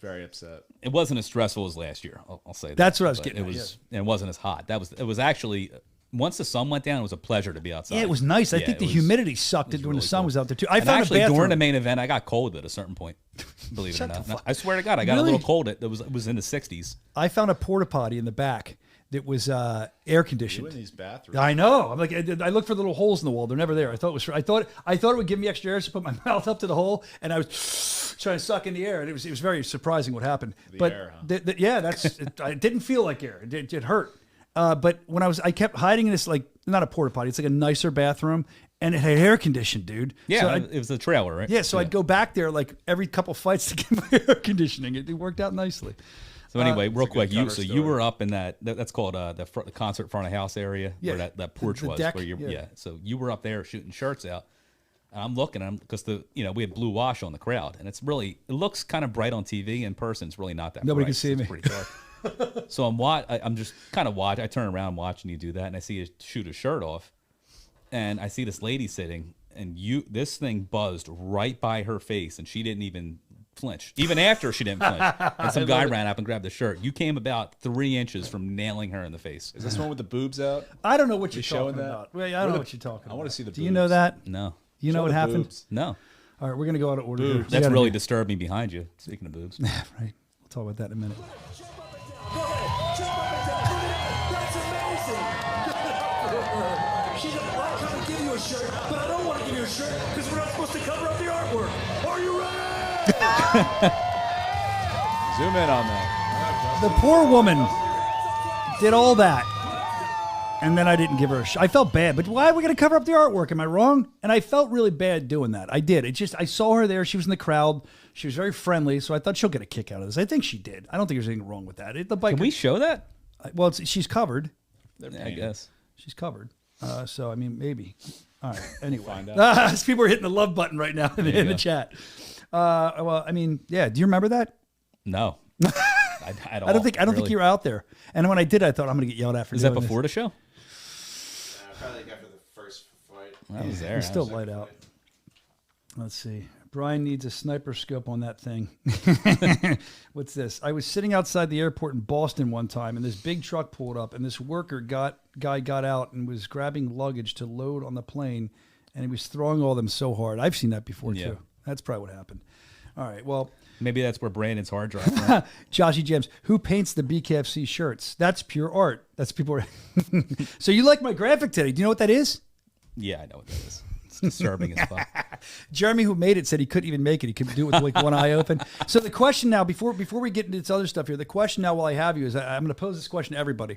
Very upset. It wasn't as stressful as last year. I'll say that. That's what I was But getting It at, was. And it wasn't as hot. It was actually once the sun went down, it was a pleasure to be outside. Yeah, it was nice. I Yeah, think the it was- humidity sucked it when really the sun cool. was out there too. And actually, during the main event, I got cold at a certain point. Believe it or not. No, I swear to God, I got a Really? little cold. It was in the 60s. I found a porta potty in the back that was air You conditioned. in these bathrooms. I know. I'm like, I looked for little holes in the wall. They're never there. I thought it would give me extra air, so I put my mouth up to the hole, and I was trying to suck in the air, and it was very surprising what happened. But air, huh? yeah, it didn't feel like air. It hurt. But when I kept hiding in this, like, not a porta potty. It's like a nicer bathroom, and it had air conditioned, dude. Yeah, So it was a trailer, right? yeah. So I'd go back there like every couple fights to get my air conditioning. It worked out nicely. So anyway, real a good quick, you cover you story. were up in that's called the concert front of house area Yeah. where that porch The was. deck, Where you yeah. So you were up there shooting shirts out. And I'm looking, because we had blue wash on the crowd, and it looks kind of bright on TV. In person, it's really not that. Nobody bright. can see It's me. pretty dark. So I'm just kind of watching. I turn around watching you do that, and I see you shoot his shirt off, and I see this lady sitting, and this thing buzzed right by her face, and she didn't even flinch. Even after she didn't flinch, and some guy ran up and grabbed the shirt. You came about 3 inches from nailing her in the face. Is this one with the boobs out? I don't know what you're showing talking that? about. Well, I don't know what you're talking about. I want to see the Do you know boobs. that? No, You know Show what the happened? boobs. no, All right, we're gonna go out of order. here. We that's gotta really do- disturbing behind you. Speaking of boobs. right. We'll talk about that in a minute. That's amazing! She's like, well, I kind of give you a shirt, but I don't want to give you a shirt because we're not supposed to cover up the artwork. Are you ready? Zoom in on that. The poor woman did all that, and then I didn't give her a shot. I felt bad, but why are we going to cover up the artwork? Am I wrong? And I felt really bad doing that. I did. I saw her there. She was in the crowd. She was very friendly, so I thought she'll get a kick out of this. I think she did. I don't think there's anything wrong with that. The bike. Can we show that? Well, she's covered. Yeah, I guess. She's covered. So I mean, maybe. All right. Anyway, Find out. people are hitting the love button right now in the chat. Well, I mean, yeah. Do you remember that? No. I I don't think you were out there. And when I did, I thought I'm going to get yelled at for Is doing that before the show? Probably after the first fight. I was there. It's still light out. Let's see. Brian needs a sniper scope on that thing. What's this? I was sitting outside the airport in Boston one time, and this big truck pulled up, and this guy got out and was grabbing luggage to load on the plane, and he was throwing all of them so hard. I've seen that before Yeah. too. That's probably what happened. All right. Well, Maybe that's where Brandon's hard drive went. Joshy Gems, who paints the BKFC shirts? That's pure art. That's people. So you like my graphic today? Do you know what that is? Yeah, I know what that is. It's disturbing as fuck. Jeremy, who made it, said he couldn't even make it. He could do it with like one eye open. So the question now, before we get into this other stuff here, the question now while I have you is I'm going to pose this question to everybody.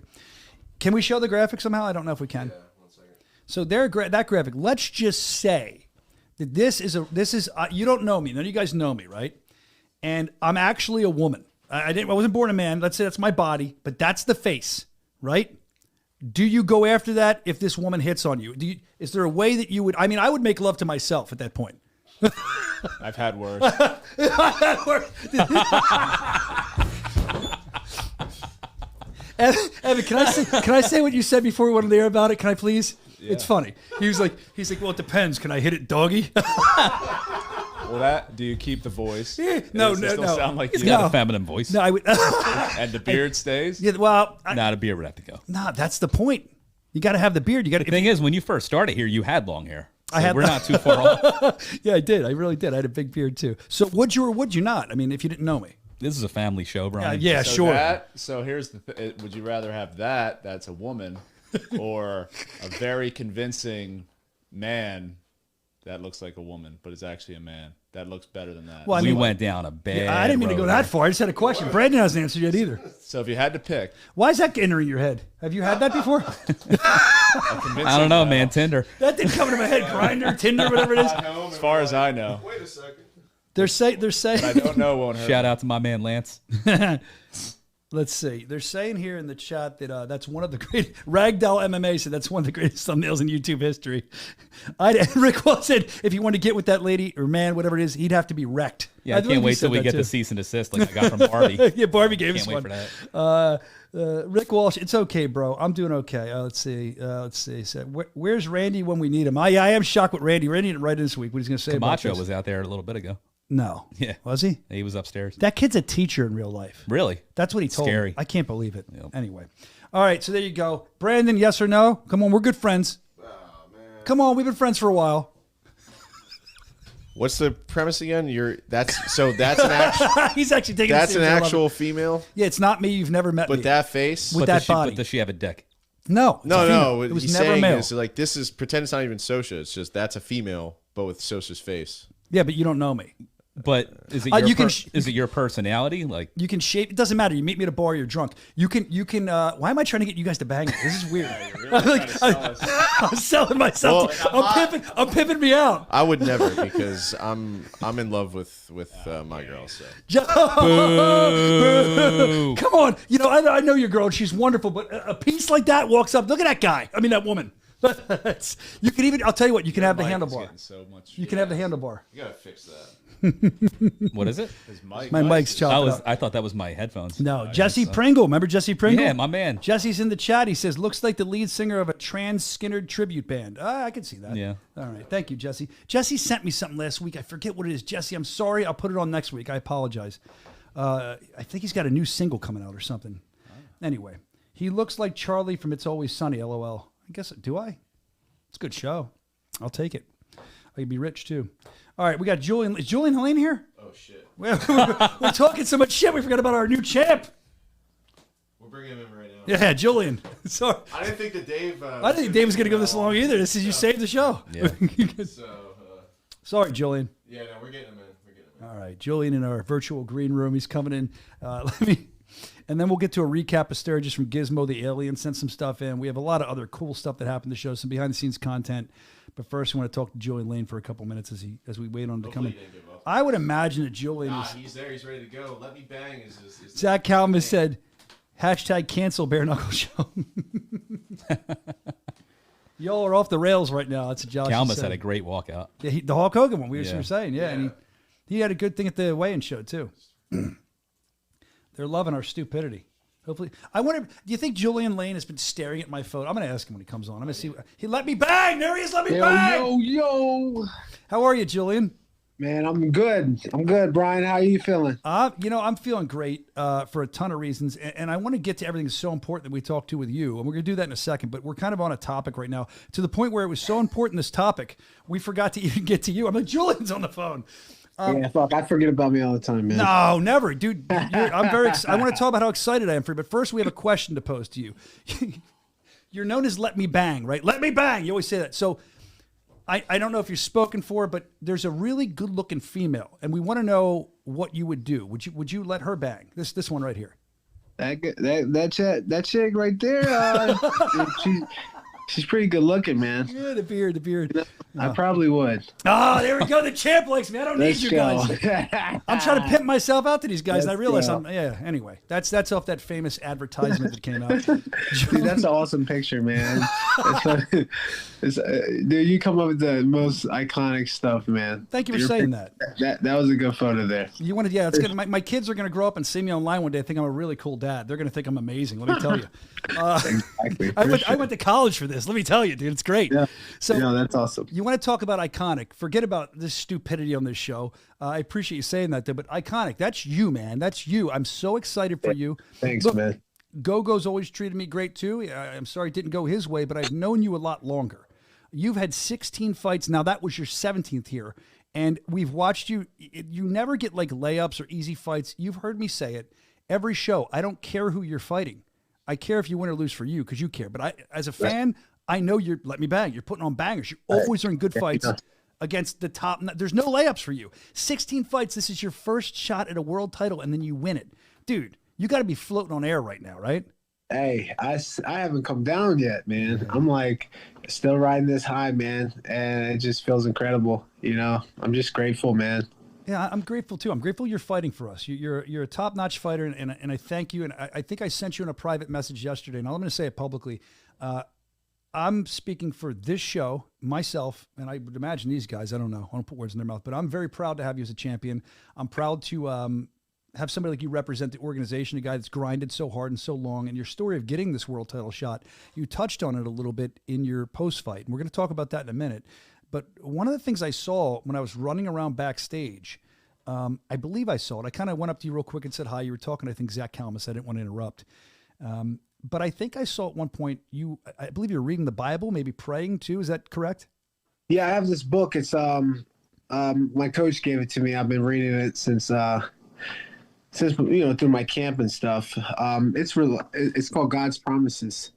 Can we show the graphic somehow? I don't know if we can. Yeah, 1 second. So that graphic, let's just say that this is you don't know me. None of you guys know me, right? And I'm actually a woman. I wasn't born a man. Let's say that's my body, but that's the face, right? Do you go after that if this woman hits on you? Is there a way that you would? I mean, I would make love to myself at that point. I've had worse. Evan, can I say what you said before we went on the air about it? Can I please? Yeah. It's funny. He's like, well, it depends. Can I hit it, doggy? Well, do you keep the voice? No. Sound like He's you? got a feminine voice. No, I would. And the beard stays? Yeah, well, Not a beard would have to go. no, that's the point. You got to have the beard. You got The to. thing is, when you first started here, you had long hair. So I had- we're not too far off. Yeah, I did. I really did. I had a big beard too. So would you or would you not? I mean, if you didn't know me. This is a family show, Brian. Yeah, So sure. So here's the would you rather have that's a woman, or a very convincing man that looks like a woman but is actually a man that looks better than that? Well, I We mean, went down a bad I didn't mean to go road that here. far. I just had a question. Brandon hasn't answered yet either. So if you had to pick, Why is that entering your head? Have you had that before? I don't know, man. Tinder. That didn't come into my head. Grindr, Tinder, whatever it is. as far as I know, Wait a second. They're saying. I don't know won't hurt. Shout out to my man Lance. Let's see. They're saying here in the chat that that's one of the great Ragdoll MMA said that's one of the greatest thumbnails in YouTube history. Rick Wall said if he wanted to get with that lady or man, whatever it is, he'd have to be wrecked. Yeah, I believe can't he wait said till we that get too. the cease and desist like I got from Barbie. Yeah, Barbie gave us Can't wait one. for that. Rick Walsh, it's okay, bro. I'm doing okay. Let's see. So, where's Randy when we need him? I am shocked with Randy. Randy didn't write in this week. What he's going to say about Camacho this. was out there a little bit ago. No. Yeah. Was he? He was upstairs. That kid's a teacher in real life. Really? That's what he told Scary. me. I can't believe it. Yep. Anyway. All right, so there you go. Brandon, yes or no? Come on, we're good friends. Oh, man. Come on, we've been friends for a while. What's the premise again? That's an actual. He's actually taking. That's an actual female. Yeah, it's not me. You've never met me. But that face. With that body. But does she have a dick? No. No. It was he's never saying male. is like this is pretend it's not even Soscia. It's just that's a female, but with Soscia's face. Yeah, but you don't know me. But is it is it your personality? Like you can shape. It doesn't matter. You meet me at a bar. You're drunk. You can. Why am I trying to get you guys to bang it? This is weird. I'm selling myself. Well, I'm pimping me out. I would never because I'm in love with my girl. So. Come on. You know I know your girl. And she's wonderful. But a piece like that walks up. Look at that guy. I mean that woman. You can even. I'll tell you what. You can have the handlebar. You can have the handlebar. You gotta fix that. What is it? His mic. My mic's chopped up. I thought that was my headphones. No, Jesse Pringle. Remember Jesse Pringle? Yeah, my man. Jesse's in the chat. He says, looks like the lead singer of a trans Skinner tribute band. I can see that. Yeah. All right. Thank you, Jesse. Jesse sent me something last week. I forget what it is. Jesse, I'm sorry. I'll put it on next week. I apologize. I think he's got a new single coming out or something. Anyway, he looks like Charlie from It's Always Sunny, LOL. I guess, do I? It's a good show. I'll take it. I could be rich, too. All right, we got Julian. Is Julian Lane here? Oh shit. We're talking so much shit, we forgot about our new champ. We're bringing him in right now. Yeah, Julian. Sorry. I didn't think that Dave. I didn't think Dave was going to go this long either. This is you saved the show. Yeah. Sorry, Julian. Yeah, no, we're getting him in. All right, Julian in our virtual green room. He's coming in. And then we'll get to a recap of Sturgis from Gizmo the Alien. Sent some stuff in. We have a lot of other cool stuff that happened to the show, some behind-the-scenes content. But first, we want to talk to Julian Lane for a couple minutes as we wait on him to come in. I would imagine that Julian is... he's there. He's ready to go. Let me bang. Is Zach Calvin said, #cancel Bare Knuckle Show. Y'all are off the rails right now. That's a Josh. Calmus had a great walkout. Yeah, the Hulk Hogan one. We were saying, Yeah. And he had a good thing at the weigh-in show too. They're loving our stupidity. Hopefully, I wonder. Do you think Julian Lane has been staring at my phone? I'm going to ask him when he comes on. I'm going to see. He let me bang. There he is. Let me bang. Yo. How are you, Julian? Man, I'm good. Brian, how are you feeling? I'm feeling great for a ton of reasons, and I want to get to everything that's so important that we talked to with you, and we're going to do that in a second, but we're kind of on a topic right now, to the point where it was so important, this topic, we forgot to even get to you. I'm like, Julian's on the phone. Yeah, fuck, I forget about me all the time, man. No, never. Dude, I'm very I want to talk about how excited I am for you, but first we have a question to pose to you. You're known as Let Me Bang, right? Let me bang. You always say that. So I don't know if you're spoken for, but there's a really good-looking female, and we want to know what you would do. Would you let her bang? This one right here. That chick right there, she's pretty good looking, man. Yeah, the beard. I probably would. Oh, there we go. The champ likes me. I don't need you guys. Guys. I'm trying to pimp myself out to these guys, and I realize go. Anyway, that's off that famous advertisement that came out. Dude, that's an awesome picture, man. Dude, you come up with the most iconic stuff, man. Thank you for saying that. That was a good photo there. You wanted, yeah. It's good. My kids are going to grow up and see me online one day. Think I'm a really cool dad. They're going to think I'm amazing. Let me tell you. Exactly. I went to college for this. Let me tell you, dude. It's great. Yeah. So yeah, that's awesome. You want to talk about iconic? Forget about this stupidity on this show. I appreciate you saying that, though. But iconic, that's you, man. That's you. I'm so excited for you. Thanks, Look, man. Gogo's always treated me great too. I'm sorry it didn't go his way, but I've known you a lot longer. You've had 16 fights. Now that was your 17th here. And we've watched you. You never get like layups or easy fights. You've heard me say it every show. I don't care who you're fighting. I care if you win or lose for you because you care. But as a fan, I know you're let me bang. You're putting on bangers. You always are in good fights against the top. There's no layups for you. 16 fights. This is your first shot at a world title, and then you win it. Dude, you got to be floating on air right now, right? Hey, I haven't come down yet, man. I'm like still riding this high, man, and it just feels incredible. You know, I'm just grateful, man. Yeah, I'm grateful too. I'm grateful you're fighting for us. You're a top-notch fighter, and I thank you. And I think I sent you in a private message yesterday, and I'm going to say it publicly. I'm speaking for this show, myself, and I would imagine these guys. I don't know. I don't put words in their mouth, but I'm very proud to have you as a champion. I'm proud to have somebody like you represent the organization, a guy that's grinded so hard and so long. And your story of getting this world title shot, you touched on it a little bit in your post-fight, and we're going to talk about that in a minute. But one of the things I saw when I was running around backstage, I believe I saw it. I kind of went up to you real quick and said hi. You were talking, I think, Zach Kalmus. I didn't want to interrupt. But I think I saw at one point I believe you're reading the Bible, maybe praying too. Is that correct? Yeah, I have this book. It's my coach gave it to me. I've been reading it since through my camp and stuff. It's called God's Promises.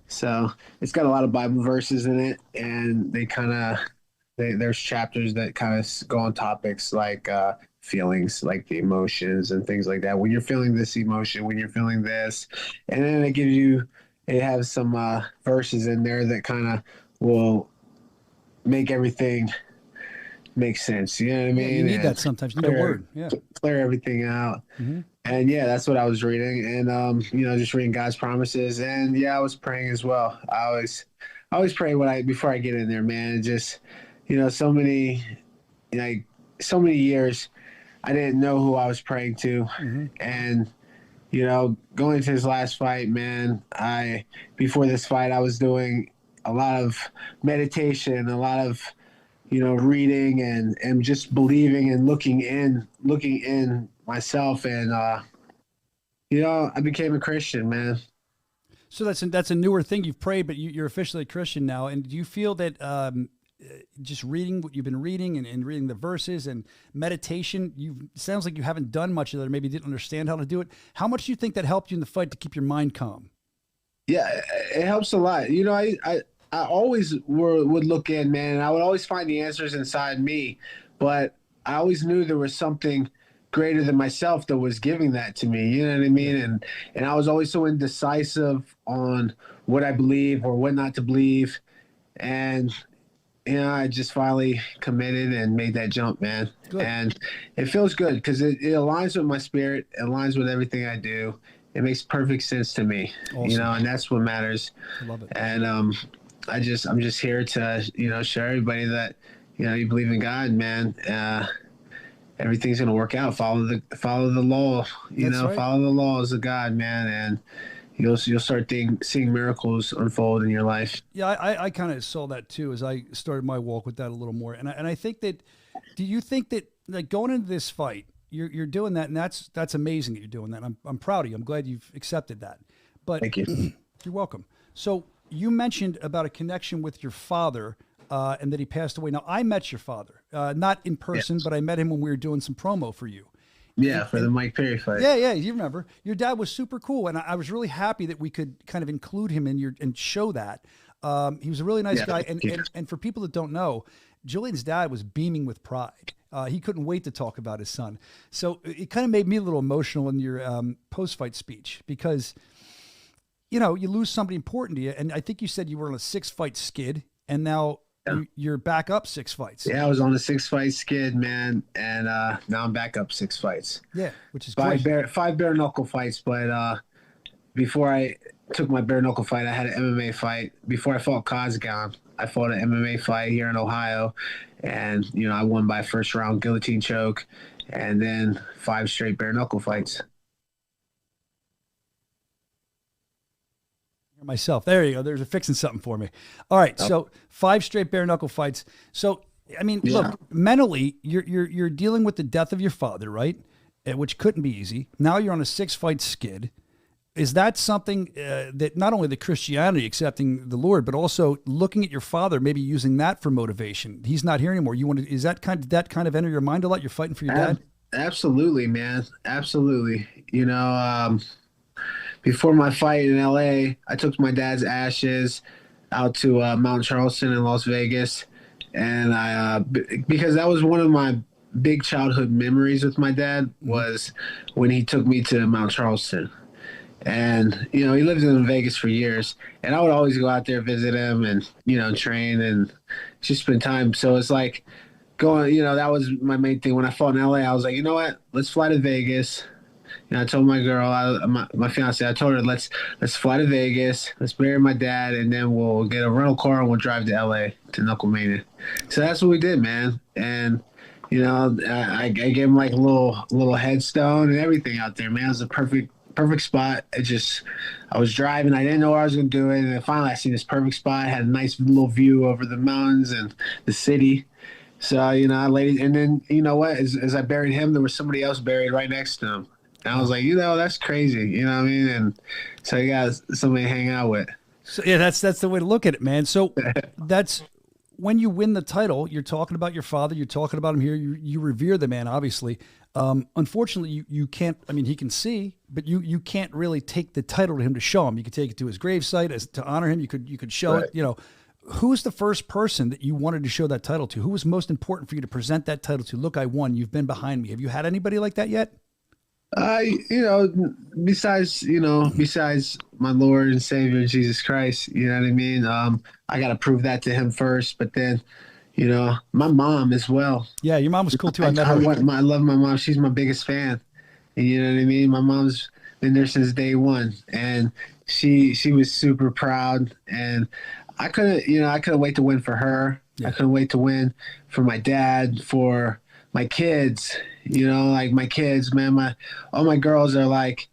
So it's got a lot of Bible verses in it, and there's chapters that kind of go on topics like feelings, like the emotions and things like that. When you're feeling this emotion, when you're feeling this, and then it has some verses in there that kind of will make everything make sense. You know what I mean? You need that sometimes. You need a word. Yeah. Clear everything out. Mm-hmm. And yeah, that's what I was reading. And just reading God's promises. And yeah, I was praying as well. I always pray before I get in there, man. And just, so many years I didn't know who I was praying to. Mm-hmm. And going into this last fight, man, before this fight I was doing a lot of meditation, a lot of reading and just believing and looking in myself. And, I became a Christian, man. So that's a newer thing. You've prayed, but you're officially a Christian now. And do you feel that just reading what you've been reading and reading the verses and meditation, sounds like you haven't done much of that, or maybe didn't understand how to do it. How much do you think that helped you in the fight to keep your mind calm? Yeah, it helps a lot. I always would look in, man, and I would always find the answers inside me, but I always knew there was something greater than myself that was giving that to me. You know what I mean? And I was always so indecisive on what I believe or what not to believe. And, I just finally committed and made that jump, man. Good. And it feels good because it aligns with my spirit. It aligns with everything I do. It makes perfect sense to me, awesome. And that's what matters. I love it. And, I'm just here to, show everybody that, you believe in God, man. Everything's going to work out. Follow the law, right. Follow the laws of God, man. And you'll start seeing miracles unfold in your life. Yeah. I kind of saw that too, as I started my walk with that a little more. And I think that, do you think that, like, going into this fight, you're doing that, and that's amazing that you're doing that. I'm proud of you. I'm glad you've accepted that. But thank you. You're welcome. So, you mentioned about a connection with your father and that he passed away. Now, I met your father, not in person, but I met him when we were doing some promo for you. Yeah, for the Mike Perry fight. Yeah, you remember. Your dad was super cool, and I was really happy that we could kind of include him and show that. He was a really nice guy, and for people that don't know, Julian's dad was beaming with pride. He couldn't wait to talk about his son. So it kind of made me a little emotional in your post-fight speech because – you lose somebody important to you. And I think you said you were on a 6-fight skid, and now you're back up 6 fights. Yeah, I was on a 6-fight skid, man. And now I'm back up 6 fights. Yeah, which is great. Great. 5 bare knuckle fights. But before I took my bare knuckle fight, I had an MMA fight. Before I fought Kozgan, I fought an MMA fight here in Ohio. And, I won by first round guillotine choke, and then 5 straight bare knuckle fights. Myself. There you go. There's fixing something for me. All right. So 5 straight bare knuckle fights. So, I mean, look, mentally, you're dealing with the death of your father, right? Which couldn't be easy. Now you're on a 6-fight skid. Is that something that not only the Christianity, accepting the Lord, but also looking at your father, maybe using that for motivation? He's not here anymore. Is that kind of enter your mind a lot? You're fighting for your dad? Absolutely, man. Absolutely. Before my fight in LA, I took my dad's ashes out to Mount Charleston in Las Vegas. And because that was one of my big childhood memories with my dad, was when he took me to Mount Charleston. And, he lived in Vegas for years. And I would always go out there, visit him and, train and just spend time. So it's like going, that was my main thing. When I fought in LA, I was like, you know what? Let's fly to Vegas. I told my girl, my fiance, I told her, let's fly to Vegas, let's bury my dad, and then we'll get a rental car and we'll drive to LA to Knuckle Mania. So that's what we did, man. And I gave him like a little headstone and everything out there, man. It was a perfect spot. I was driving, I didn't know where I was gonna do it, and then finally I seen this perfect spot. I had a nice little view over the mountains and the city. So, you know, I laid it, and then, you know what, as I buried him, there was somebody else buried right next to him. And I was like, you know, that's crazy. You know what I mean? And so you got somebody to hang out with. So, yeah, that's the way to look at it, man. So that's when you win the title, you're talking about your father, you're talking about him here, you revere the man, obviously. Unfortunately, you can't, I mean, he can see, but you can't really take the title to him to show him. You could take it to his gravesite to honor him. You could show it, you know. Who's the first person that you wanted to show that title to? Who was most important for you to present that title to? Look, I won. You've been behind me. Have you had anybody like that yet? You know, besides my Lord and Savior Jesus Christ, you know what I mean? I got to prove that to him first, but then, you know, my mom as well. Yeah, your mom was cool too. I met her. I love my mom. She's my biggest fan. And you know what I mean? My mom's been there since day one, and she was super proud, and I couldn't wait to win for her. Yeah. I couldn't wait to win for my dad, for my kids. You know, like my kids, man, all my girls are like,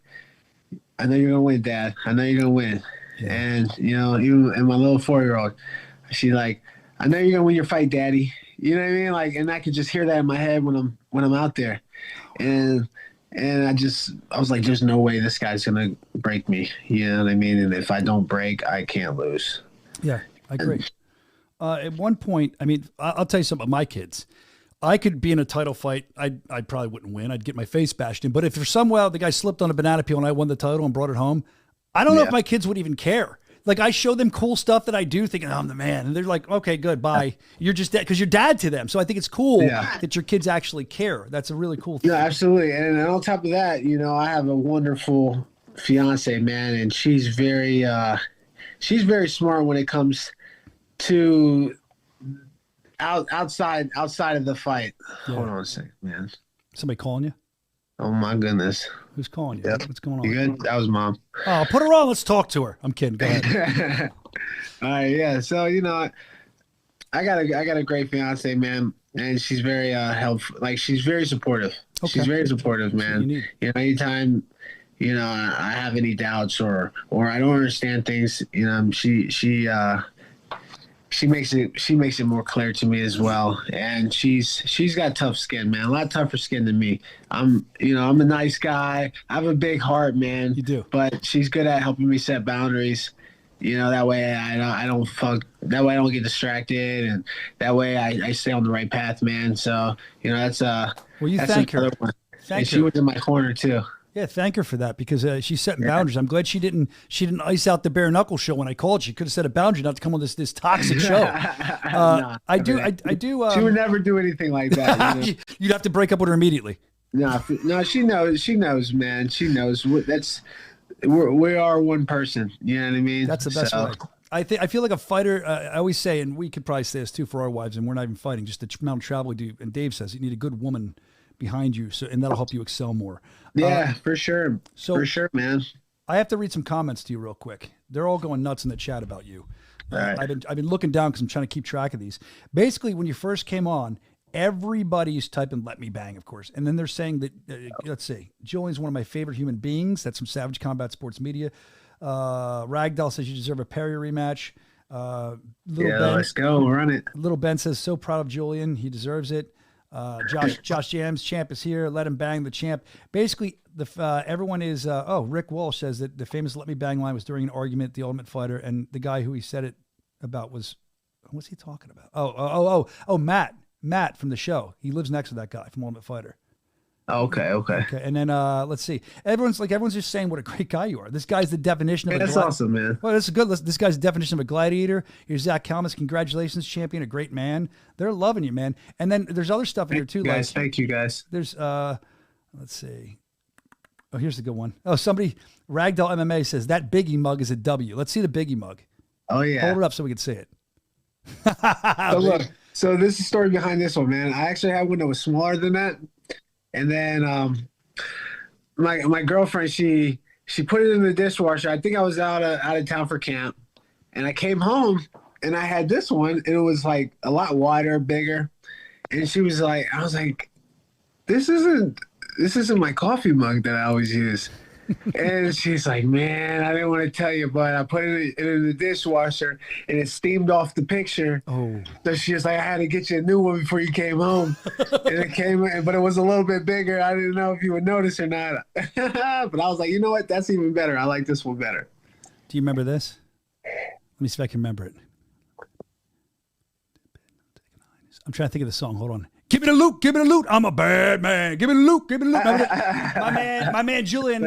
I know you're gonna win, Dad. I know you're gonna win. Yeah. And you know, even and my little 4-year-old, she's like, I know you're gonna win your fight, Daddy. You know what I mean? Like, and I could just hear that in my head when I'm out there, and I was like, there's no way this guy's gonna break me. You know what I mean? And if I don't break, I can't lose. Yeah, I agree. At one point, I mean, I'll tell you something about my kids. I could be in a title fight. I probably wouldn't win. I'd get my face bashed in. But if for somehow the guy slipped on a banana peel and I won the title and brought it home, I don't know if my kids would even care. Like, I show them cool stuff that I do thinking, oh, I'm the man. And they're like, okay, good, bye. You're just dead because you're dad to them. So I think it's cool that your kids actually care. That's a really cool thing. Yeah, absolutely. And on top of that, you know, I have a wonderful fiance, man, and she's very smart when it comes to outside of the fight. Yeah. Hold on a second, man. Somebody calling you? Oh my goodness. Who's calling you? Yep. What's going on? You good? That was Mom. Oh, put her on. Let's talk to her. I'm kidding. Go ahead. All right, yeah. So, you know, I got a great fiance, man, and she's very helpful. Like, she's very supportive. Okay. She's very supportive, man. You know, anytime, you know, I have any doubts or I don't understand things, you know, she makes it more clear to me as well. And she's got tough skin, man. A lot tougher skin than me. I'm a nice guy. I have a big heart, man. You do. But she's good at helping me set boundaries. You know, that way I don't get distracted, and that way I stay on the right path, man. So, you know, that's thank her. And she was in my corner too. Yeah, thank her for that, because she's setting boundaries. I'm glad she didn't ice out the bare knuckle show when I called. She could have set a boundary not to come on this toxic show. I do. She would never do anything like that. You know? You'd have to break up with her immediately. No, she knows, man. She knows. We are one person. You know what I mean? That's the best way. I feel like a fighter. I always say, and we could probably say this too for our wives, and we're not even fighting. Just the amount of travel we do. And Dave says you need a good woman behind you, and that'll help you excel more. Yeah, for sure. For sure, man. I have to read some comments to you real quick. They're all going nuts in the chat about you. All right. I've been looking down because I'm trying to keep track of these. Basically, when you first came on, everybody's typing "let me bang," of course, and then they're saying that. Let's see, Julian's one of my favorite human beings. That's from Savage Combat Sports Media. Ragdoll says you deserve a Perry rematch. Ben, let's go run it. Little Ben says so proud of Julian. He deserves it. Josh Jams, champ is here. Let him bang the champ. Basically, everyone is. Rick Walsh says that the famous "let me bang" line was during an argument at the Ultimate Fighter, and the guy who he said it about was, what's he talking about? Matt from the show. He lives next to that guy from Ultimate Fighter. Okay. And then let's see. Everyone's just saying what a great guy you are. This guy's the definition of that's awesome, man. Well, this is good. This guy's the definition of a gladiator. Here's Zach Kalmus. Congratulations, champion. A great man. They're loving you, man. And then there's other stuff in here too. Thank you, guys. There's let's see. Oh, here's the good one. Oh, somebody, Ragdoll MMA says that Biggie mug is a W. Let's see the Biggie mug. Oh yeah. Hold it up so we can see it. So look. So this is the story behind this one, man. I actually had one that was smaller than that. And then my girlfriend, she put it in the dishwasher. I think I was out of town for camp, and I came home and I had this one, and it was like a lot wider, bigger. And she was like, I was like, this isn't my coffee mug that I always use. And she's like, man, I didn't want to tell you, but I put it in the dishwasher and it steamed off the picture. Oh. So she was like, I had to get you a new one before you came home. And it came, but it was a little bit bigger. I didn't know if you would notice or not. But I was like, you know what? That's even better. I like this one better. Do you remember this? Let me see if I can remember it. I'm trying to think of the song. Hold on. Give me the loot. Give me the loot. I'm a bad man. Give me the loot. Give me the loot. My man Julian,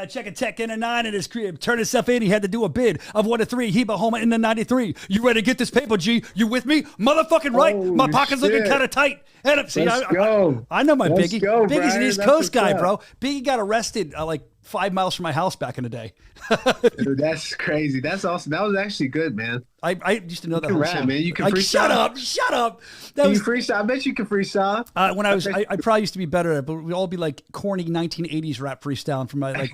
checking tech in a 9 in his crib. Turned himself in. He had to do a bid of 1 to 3. He been home in the 93. You ready to get this paper, G? You with me? Motherfucking right. My pocket's looking kind of tight. And see, Let's go. I know my Let's Biggie. go, Biggie's Brian. an East That's Coast guy, what's bro. up. Biggie got arrested like 5 miles from my house back in the day. Dude, that's crazy. That's awesome. That was actually good, man. I used to know that You can whole rap, song. man. You can Like, freestyle. Shut up. That Can was you freestyle? I bet you can freestyle. when I probably used to be better at it, but we'd all be like corny 1980s rap freestyling from my I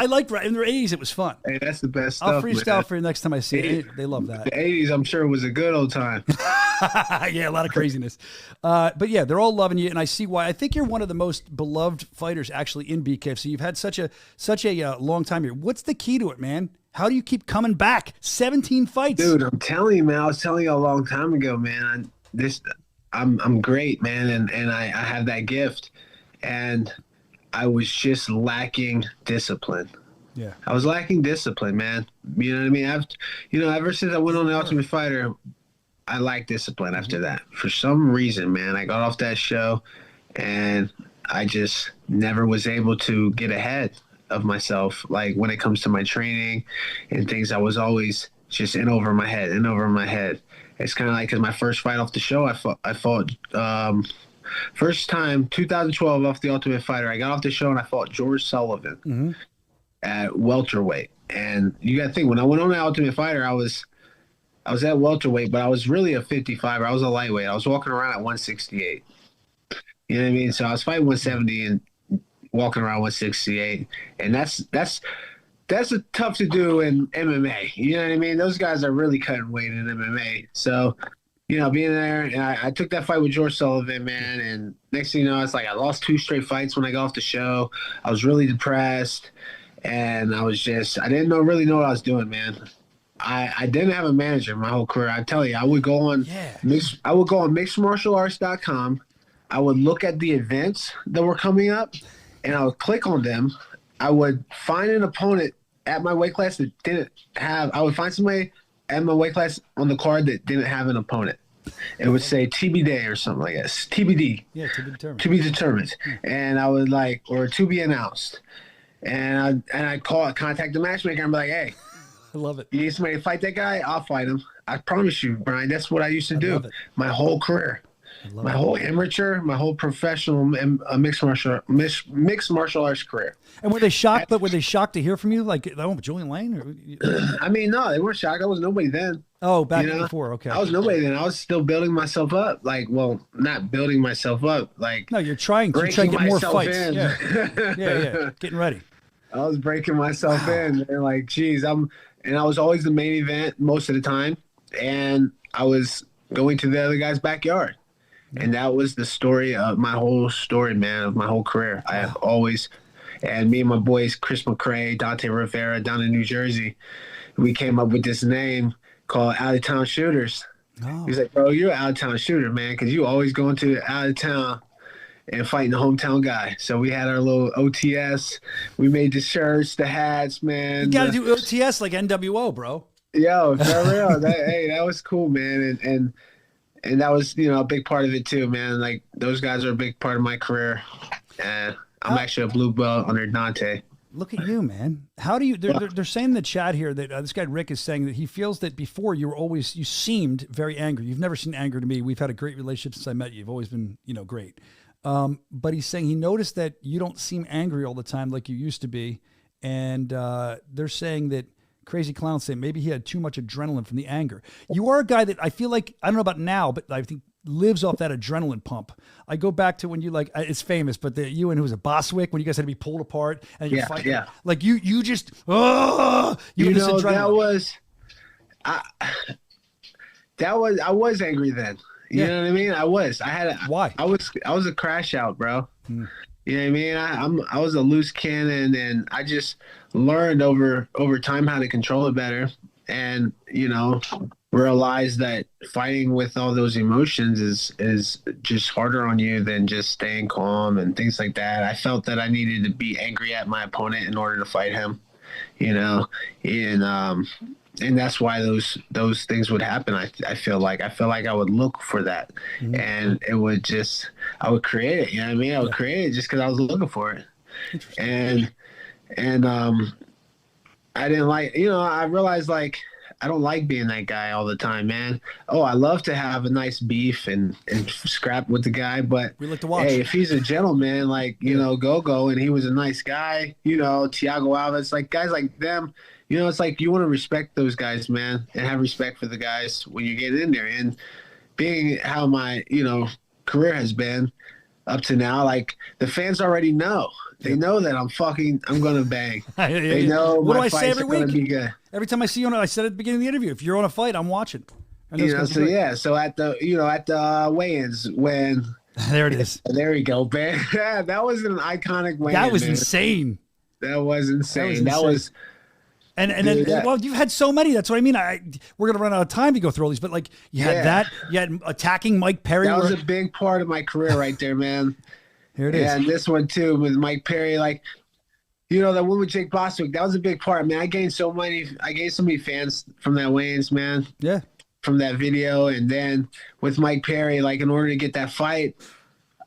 liked rap in the 80s. It was fun. Hey, that's the best stuff. I'll freestyle man. for you next time I see it. They love that. The 80s, I'm sure, was a good old time. Yeah, a lot of craziness. But yeah, they're all loving you, and I see why. I think you're one of the most beloved fighters actually in BKFC. You've had such a long time here. What's the key to it, man? How do you keep coming back? 17 fights, Dude, I'm telling you, man. I was telling you a long time ago, man. I'm great, man, and I have that gift, and I was just lacking discipline. Yeah, I was lacking discipline, man. You know what I mean? Ever since I went on the Ultimate Fighter, I lacked discipline after that. For some reason, man, I got off that show, and I just never was able to get ahead of myself. Like when it comes to my training and things, I was always just in over my head. It's kind of like, because my first fight off the show, I fought first time 2012 off the Ultimate Fighter. I got off the show and I fought George Sullivan at welterweight. And you got to think, when I went on the Ultimate Fighter, I was at welterweight, but I was really a 55. I was a lightweight. I was walking around at 168. You know what I mean? So I was fighting 170 and walking around 168, and that's tough to do in MMA. You know what I mean? Those guys are really cutting weight in MMA. So, being there, and I took that fight with George Sullivan, man, and next thing you know, it's like I lost 2 straight fights when I got off the show. I was really depressed, and I didn't really know what I was doing, man. I didn't have a manager my whole career. I tell you, I would go on mixedmartialarts.com. I would look at the events that were coming up, and I would click on them. I would find an opponent at my weight class that didn't have – I would find somebody at my weight class on the card that didn't have an opponent. It would say TBD or something like that. TBD. Yeah, to be determined. To be determined. And I would or to be announced. And I'd contact the matchmaker and be like, hey, I love it. you need somebody to fight that guy? I'll fight him. I promise you, Brian, that's what I used to do my whole career. My whole amateur, my whole professional mixed martial arts career. And were they shocked? But were they shocked to hear from you? Like, oh, Julian Lane? I mean, no, they weren't shocked. I was nobody then. Oh, back before. Okay. I was nobody then. I was still building myself up. Like, well, not building myself up. Like, no, you're trying to get more fights. Yeah. Getting ready. I was breaking myself in. And like, geez, and I was always the main event most of the time. And I was going to the other guy's backyard. And that was the story of my whole story, man, of my whole career. I have always, and me and my boys, Chris McCrae, Dante Rivera, down in New Jersey, we came up with this name called Out of Town Shooters. Oh. He's like, bro, you're an out of town shooter, man, because you always going to out of town and fighting the hometown guy. So we had our little OTS. We made the shirts, the hats, man. You got to do OTS like NWO, bro. Yo, for real. That was cool, man. And that was, a big part of it too, man. Like, those guys are a big part of my career. And I'm actually a blue belt under Dante. Look at you, man. How do you? They're saying in the chat here that this guy Rick is saying that he feels that before you seemed very angry. You've never seen anger to me. We've had a great relationship since I met you. You've always been, great. But he's saying he noticed that you don't seem angry all the time like you used to be. And they're saying that Crazy Clown saying maybe he had too much adrenaline from the anger. You are a guy that I feel like, I don't know about now, but I think lives off that adrenaline pump. I go back to when you it's famous, but you and who was it, Boswick, when you guys had to be pulled apart and you're fighting. Yeah. Like you just, I was angry then. You know what I mean? Why? I was a crash out, bro. You know what I mean? I was a loose cannon, and I just learned over time how to control it better, and realized that fighting with all those emotions is just harder on you than just staying calm and things like that. I felt that I needed to be angry at my opponent in order to fight him, and that's why those things would happen. I feel like I would look for that, and it would I would create it. You know what I mean? I would create it just because I was looking for it, and I didn't like. I realized like I don't like being that guy all the time, man. Oh, I love to have a nice beef and scrap with the guy, but We like to watch. hey, if he's a gentleman, like, Go-Go, and he was a nice guy, Thiago Alves, like guys like them, it's like you want to respect those guys, man, and have respect for the guys when you get in there. And being how my, career has been up to now, like the fans already know. They know that I'm going to bang. They know What do my I say fights every are going to week? be good. Every time I see you on it, I said at the beginning of the interview, if you're on a fight, I'm watching. I know it's gonna be great. So at the weigh-ins when There it is. there we go, man. That was an iconic weigh-in. That was man. insane. That was insane. That was And Dude, then, well, you've had so many. That's what I mean. We're gonna run out of time to go through all these, but like you had that. You had attacking Mike Perry. That was a big part of my career right there, man. Here it is. And this one too with Mike Perry, like that one with Jake Bostwick. That was a big part, man. I gained so many fans from that weigh-ins, man. Yeah. From that video, and then with Mike Perry, like in order to get that fight,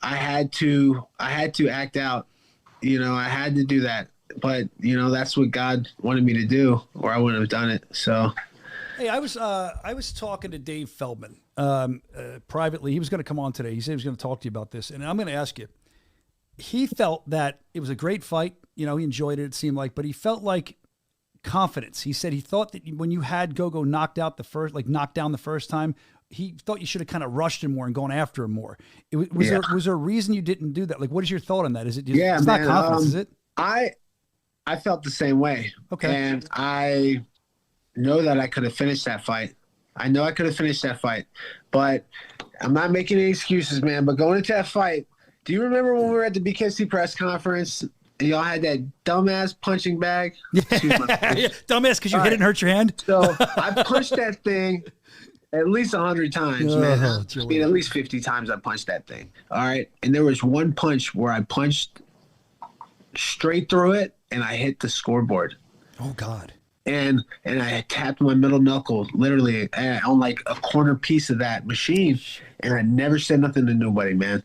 I had to act out. I had to do that. But that's what God wanted me to do, or I wouldn't have done it. So, hey, I was talking to Dave Feldman privately. He was going to come on today. He said he was going to talk to you about this, and I'm going to ask you. He felt that it was a great fight. He enjoyed it. It seemed like, but he felt like confidence. He said he thought that when you had Go-Go knocked down the first time, he thought you should have kind of rushed him more and gone after him more. Was there a reason you didn't do that? Like, what is your thought on that? Is it? It's not confidence, is it? I felt the same way. Okay. And I know that I could have finished that fight. But I'm not making any excuses, man. But going into that fight, do you remember when we were at the BKFC press conference and y'all had that dumbass punching bag? Excuse my Yeah, dumbass, because you hit it and hurt your hand. So I punched that thing at least 100 times, man. I mean, Julian. at least 50 times I punched that thing. All right. And there was one punch where I punched straight through it and I hit the scoreboard. Oh, God. And I tapped my middle knuckle literally on like a corner piece of that machine. And I never said nothing to nobody, man.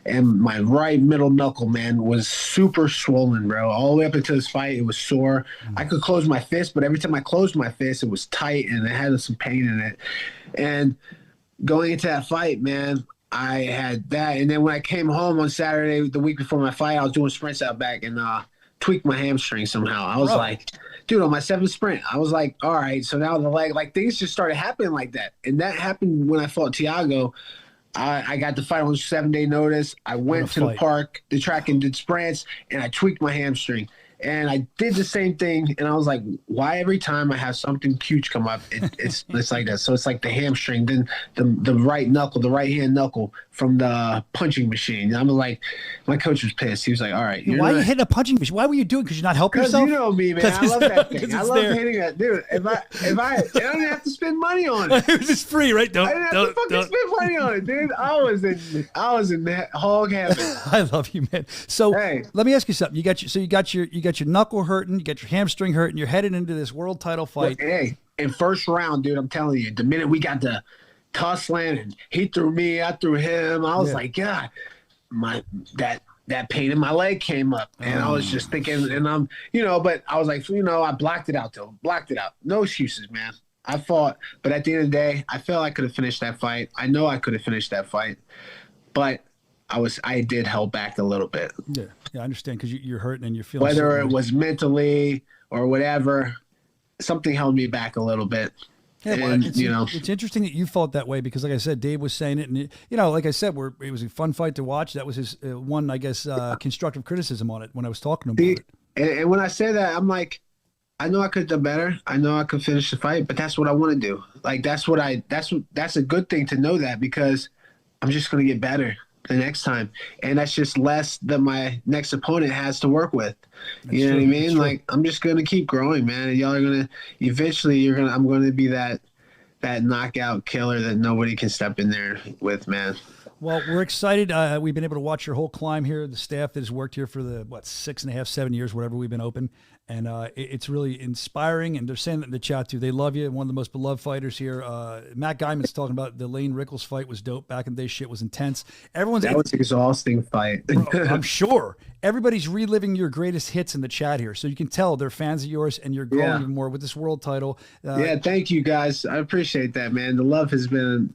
And my right middle knuckle, man, was super swollen, bro. All the way up until this fight, it was sore. I could close my fist, but every time I closed my fist, it was tight and it had some pain in it. And going into that fight, man, I had that. And then when I came home on Saturday, the week before my fight, I was doing sprints out back and tweaked my hamstring somehow. I was like, dude, on my 7th sprint, I was like, all right, so now the leg, like things just started happening like that. And that happened when I fought Thiago. I got the fight on 7-day notice. I went to the track and did sprints, and I tweaked my hamstring. And I did the same thing, and I was like, why every time I have something huge come up, it's like that? So it's like the hamstring, then the right knuckle, the right hand knuckle from the punching machine. I'm like, my coach was pissed. He was like, all right. Why are you hitting a punching machine? Why were you doing it? Because you're not helping Because yourself? you know me, man. I love that thing. I love there. hitting that. Dude, if I don't have to spend money on it. It was just free, right? I didn't have to fucking spend money on it, dude. I was in hog heaven. I love you, man. So Hey. let me ask you something. You got your knuckle hurting, you got your hamstring hurting, you're headed into this world title fight. Hey, in first round, dude, I'm telling you, the minute we got the tussling and he threw me, I threw him, I was like, God, that pain in my leg came up. And I was just thinking, and I'm, but I was like, I blocked it out, though. Blocked it out. No excuses, man. I fought, but at the end of the day, I felt I could have finished that fight. I know I could have finished that fight, but I did held back a little bit. Yeah, I understand because you're hurting and you're feeling. Whether it was mentally or whatever, something held me back a little bit. Yeah, well, and, it's interesting that you felt that way because, like I said, Dave was saying it, and like I said, it was a fun fight to watch. That was his one, I guess, constructive criticism on it when I was talking about it. And when I say that, I'm like, I know I could have done better. I know I could finish the fight, but that's what I want to do. Like that's a good thing to know that because I'm just gonna get better. the next time, and that's just less that my next opponent has to work with. You know what I mean? Like, I'm just gonna keep growing, man. And y'all are gonna eventually. I'm gonna be that knockout killer that nobody can step in there with, man. Well, we're excited. We've been able to watch your whole climb here. The staff that has worked here for the 6.5, 7 years, whatever we've been open, and it's really inspiring. And they're saying that in the chat too. They love you. One of the most beloved fighters here. Matt Guyman's talking about the Lane Rickles fight was dope back in the day. Shit was intense. That was an exhausting fight. Bro, I'm sure everybody's reliving your greatest hits in the chat here, so you can tell they're fans of yours, and you're growing even more with this world title. Thank you guys. I appreciate that, man. The love has been,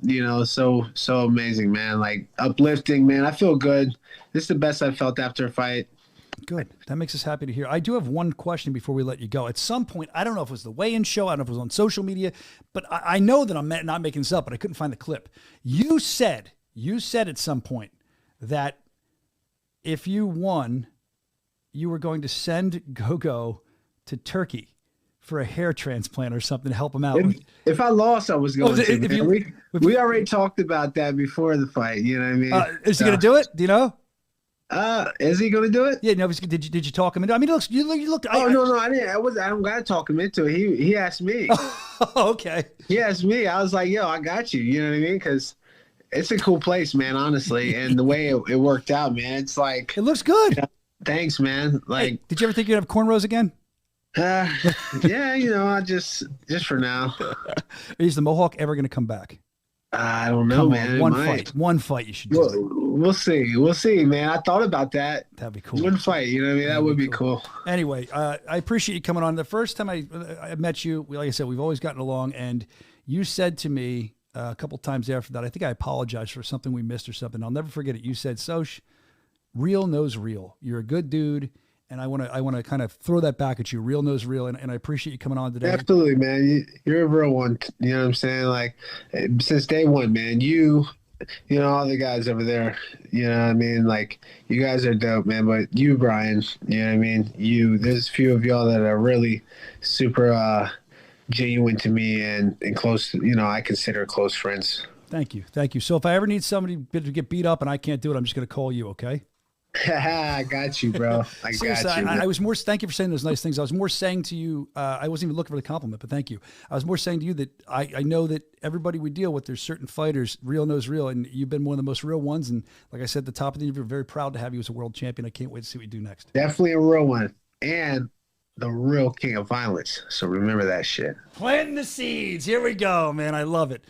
so amazing, man. Like, uplifting, man. I feel good. This is the best I've felt after a fight. Good. That makes us happy to hear. I do have one question before we let you go. At some point, I don't know if it was the weigh-in show, I don't know if it was on social media, but I know that I'm not making this up, but I couldn't find the clip. You said at some point that if you won, you were going to send Gogo to Turkey for a hair transplant or something to help him out. If I lost, I was going to. We already talked about that before the fight. You know what I mean? Is he going to do it? Do you know? Is he going to do it? Yeah. No. Did you talk him into? I mean, you looked. No, I didn't. I don't got to talk him into it. He asked me. Okay. He asked me. I was like, yo, I got you. You know what I mean? Because it's a cool place, man, honestly. And the way it worked out, man, it's like. It looks good. Thanks, man. Like, hey, did you ever think you'd have cornrows again? Yeah, I just for now. Is the Mohawk ever going to come back? I don't know, man. One fight you should do. We'll see, man. I thought about that. That'd be cool. One fight, you know what I mean? That would be cool. Anyway, I appreciate you coming on. The first time I met you, like I said, we've always gotten along, and you said to me a couple times after that, I think I apologized for something we missed or something. I'll never forget it. You said, Soch, real knows real. You're a good dude. And I want to kind of throw that back at you. Real knows real, and I appreciate you coming on today. Absolutely, man. You're a real one. You know what I'm saying? Like, since day one, man. You know, all the guys over there. You know what I mean? Like, you guys are dope, man. But you, Brian, you know what I mean? There's a few of y'all that are really super genuine to me and close. I consider close friends. Thank you. So if I ever need somebody to get beat up and I can't do it, I'm just going to call you. Okay. I got you, bro. Seriously, got you. I was more. Thank you for saying those nice things. I was more saying to you. I wasn't even looking for the compliment, but thank you. I was more saying to you that I know that everybody we deal with, there's certain fighters, real knows real, and you've been one of the most real ones. And like I said at the top of the interview, we're very proud to have you as a world champion. I can't wait to see what you do next. Definitely a real one, and the real king of violence. So remember that shit. Planting the seeds. Here we go, man. I love it.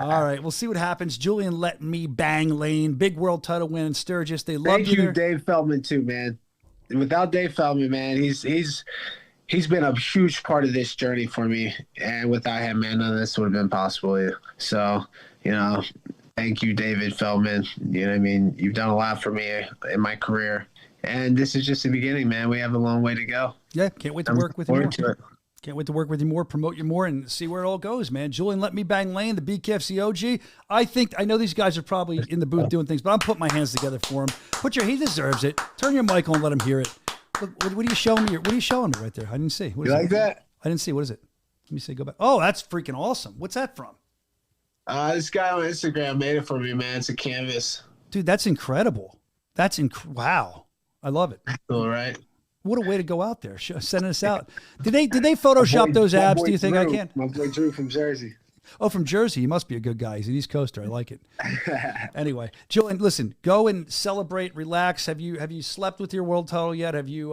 All right, we'll see what happens. Julian Let Me Bang Lane, big world title win in Sturgis. They love you. Thank you, Dave Feldman, too, man. Without Dave Feldman, man, he's been a huge part of this journey for me. And without him, man, none of this would have been possible. So, thank you, David Feldman. You know what I mean? You've done a lot for me in my career. And this is just the beginning, man. We have a long way to go. Yeah, can't wait to work with you more. Can't wait to work with you more, promote you more, and see where it all goes, man. Julian Let Me Bang Lane, the BKFC OG. I know these guys are probably in the booth doing things, but I'm putting my hands together for him. He deserves it. Turn your mic on, let him hear it. Look, what are you showing me? What are you showing me right there? I didn't see. What is you like that? I didn't see. What is it? Let me see. Go back. Oh, that's freaking awesome. What's that from? This guy on Instagram made it for me, man. It's a canvas. Dude, that's incredible. Wow. I love it. All right. What a way to go out there, sending us out. Did they Photoshop those abs? Do you think Drew, I can? My boy Drew from Jersey. Oh, from Jersey. He must be a good guy. He's an East Coaster. I like it. Anyway, Julian, listen, go and celebrate, relax. Have you slept with your world title yet? Have you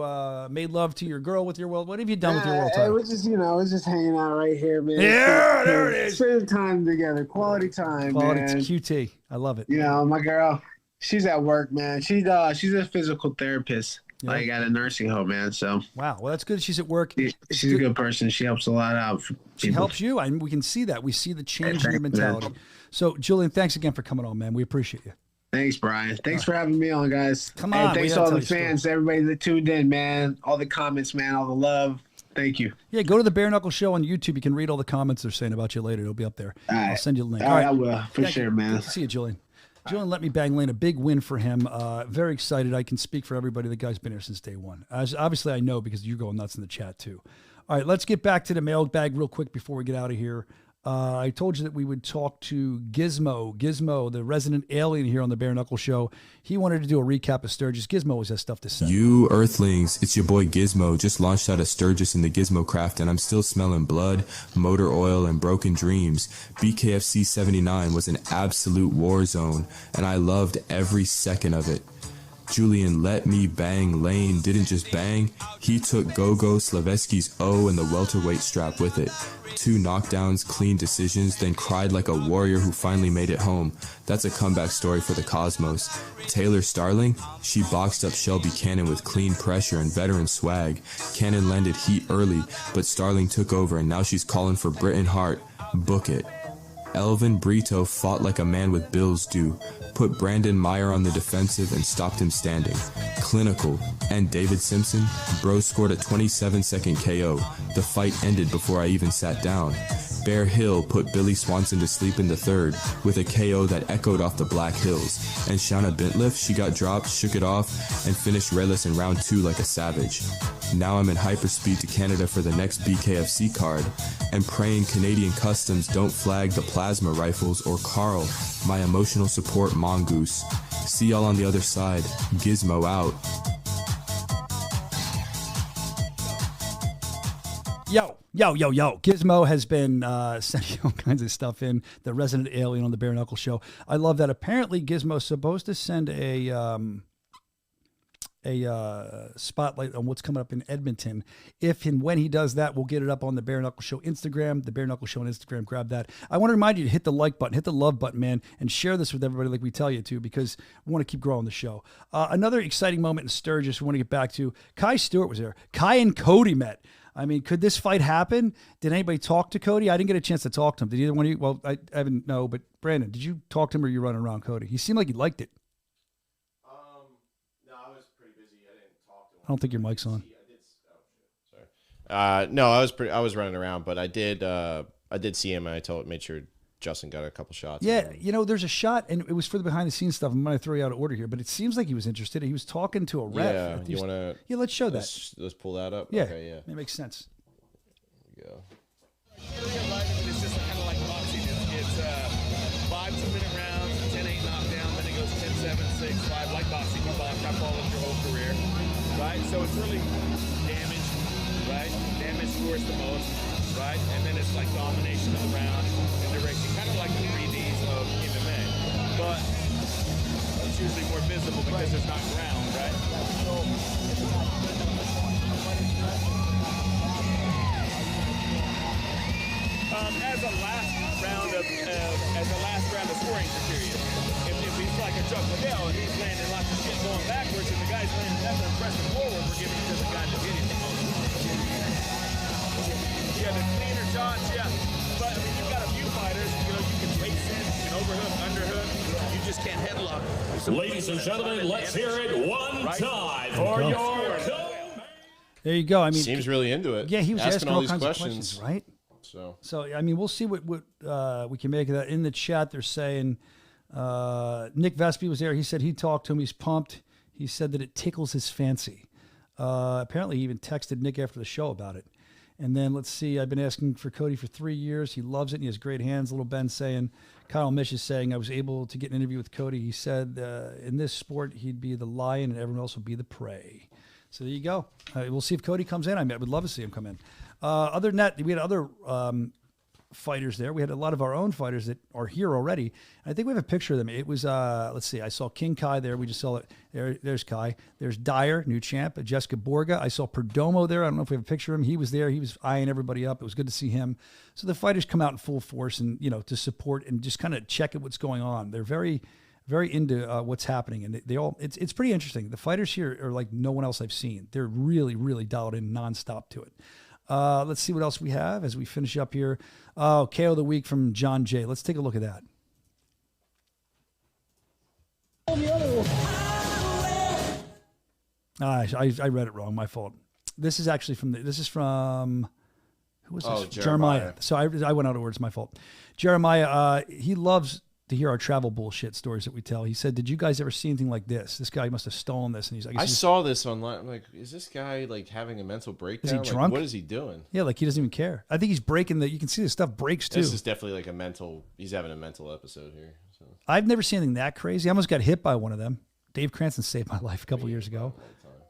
made love to your girl with your world? What have you done with your world title? It was just, we're just hanging out right here, man. Yeah, there it is. Spending time together, quality time, quality, man. It's QT. I love it. My girl, she's at work, man. She's a physical therapist. Yeah. Like at a nursing home, man. So wow, well that's good. She's at work. She's a good person. She helps a lot out. She helps you. We can see that. We see the change in your mentality. So Julian, thanks again for coming on, man. We appreciate you. Thanks, Brian. Thanks for having me on, guys. Come on. And thanks to all the fans, everybody that tuned in, man. All the comments, man. All the love. Thank you. Yeah, go to the Bare Knuckle Show on YouTube. You can read all the comments they're saying about you later. It'll be up there. I'll send you the link. All right, I will for sure, man. Good to see you, Julian. Julian Let Me Bang Lane, a big win for him. Very excited. I can speak for everybody. The guy's been here since day one. Obviously, I know because you're going nuts in the chat too. All right, let's get back to the mailbag real quick before we get out of here. I told you that we would talk to Gizmo, the resident alien here on the Bare Knuckle Show. He wanted to do a recap of Sturgis. Gizmo always has stuff to say. You Earthlings, it's your boy Gizmo. Just launched out of Sturgis in the Gizmo craft, and I'm still smelling blood, motor oil, and broken dreams. BKFC 79 was an absolute war zone, and I loved every second of it. Julian Let Me Bang Lane didn't just bang, he took Gogo Slaveski's O and the welterweight strap with it. 2 knockdowns, clean decisions, then cried like a warrior who finally made it home. That's a comeback story for the Cosmos. Taylor Starling, she boxed up Shelby Cannon with clean pressure and veteran swag. Cannon landed heat early, but Starling took over and now she's calling for Britton Hart. Book it. Elvin Brito fought like a man with bills due, put Brandon Meyer on the defensive and stopped him standing. Clinical. And David Simpson, bro scored a 27-second KO. The fight ended before I even sat down. Bear Hill put Billy Swanson to sleep in the third with a KO that echoed off the Black Hills. And Shauna Bentliff, she got dropped, shook it off, and finished Reyes in round 2 like a savage. Now I'm in hyperspeed to Canada for the next BKFC card, and praying Canadian Customs don't flag the plasma rifles or Carl, my emotional support mongoose. See y'all on the other side. Gizmo out. Yo. Gizmo has been sending all kinds of stuff in, the resident alien on the Bare Knuckle Show. I love that. Apparently, Gizmo's supposed to send a spotlight on what's coming up in Edmonton. If and when he does that, we'll get it up on the Bare Knuckle Show Instagram, the Bare Knuckle Show on Instagram. Grab that. I want to remind you to hit the like button, hit the love button, man, and share this with everybody like we tell you to, because we want to keep growing the show. Another exciting moment in Sturgis we want to get back to. Kai Stewart was there. Kai and Cody met. I mean, could this fight happen? Did anybody talk to Cody? I didn't get a chance to talk to him. Did either one of you? Well, I haven't, no, but Brandon, did you talk to him or you running around Cody? He seemed like he liked it. No, I was pretty busy. I didn't talk to him. I don't think your mic's on. Sorry. No, I was running around, but I did see him, and made sure Justin got a couple shots. Yeah, there's a shot, and it was for the behind-the-scenes stuff. I'm going to throw you out of order here, but it seems like he was interested. He was talking to a ref. Yeah, you want to? Yeah, let's show that. Let's pull that up. Yeah, okay, yeah, that makes sense. There we go. It's just kind of like boxing. It's 5 2-minute rounds, 10-8 knockdown, then it goes 10-7, 6-5. Like boxing, you box, I followed your whole career, right? So it's really damage, right? Damage scores the most, right? And then it's like domination of the round and direction, kind of like the 3Ds of MMA, but it's usually more visible because it's not ground, right? As a last round of scoring period, if he's like a Chuck Liddell and he's landing lots of shit going backwards and the guy's landing nothing and pressing forward, we're giving it to the guy that's hitting the most. Yeah, the cleaner shots, yeah. But I mean, you've got a few fighters, you can face in, you can overhook, underhook, you just can't headlock. Ladies and gentlemen, let's hear it one time for your There you go. I mean, seems really into it. Yeah, he was asking all these kinds of questions, right? So I mean, we'll see what we can make of that. In the chat, they're saying Nick Vespi was there. He said he talked to him. He's pumped. He said that it tickles his fancy. Apparently, he even texted Nick after the show about it. And then let's see. I've been asking for Cody for 3 years. He loves it. And he has great hands. Little Ben saying, Kyle Mish is saying, I was able to get an interview with Cody. He said in this sport, he'd be the lion and everyone else would be the prey. So there you go. We'll see if Cody comes in. I would love to see him come in. Other than that, we had other fighters there. We had a lot of our own fighters that are here already. I think we have a picture of them. It was, let's see, I saw King Kai there. We just saw it. There's Kai. There's Dyer, new champ. Jessica Borga. I saw Perdomo there. I don't know if we have a picture of him. He was there. He was eyeing everybody up. It was good to see him. So the fighters come out in full force and, to support and just kind of check at what's going on. They're very, very into what's happening. And they all, it's pretty interesting. The fighters here are like no one else I've seen. They're really, really dialed in nonstop to it. Let's see what else we have as we finish up here. KO of the week from John J. Let's take a look at that. I read it wrong. My fault. This is actually from who was this? Jeremiah. So I went out of words. My fault. Jeremiah, he loves to hear our travel bullshit stories that we tell. He said, "Did you guys ever see anything like this? This guy must have stolen this." And he's like, I saw this online. I'm like, is this guy like having a mental breakdown? Is he drunk? What is he doing? Yeah, like he doesn't even care. I think he's breaking the. You can see the stuff breaks too. This is definitely like a mental. He's having a mental episode here. So. I've never seen anything that crazy. I almost got hit by one of them. Dave Cranston saved my life a couple years ago.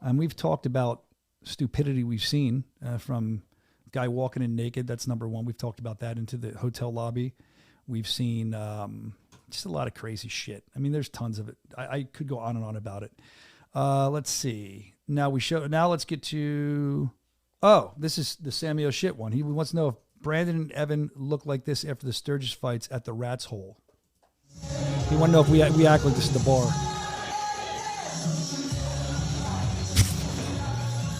And we've talked about stupidity we've seen from guy walking in naked. That's number one. We've talked about that into the hotel lobby. We've seen just a lot of crazy shit. I mean, there's tons of it. I could go on and on about it. Let's see. Now let's get to. Oh, this is the Samuel shit one. He wants to know if Brandon and Evan look like this after the Sturgis fights at the Rat's Hole. He want to know if we act like this at the bar.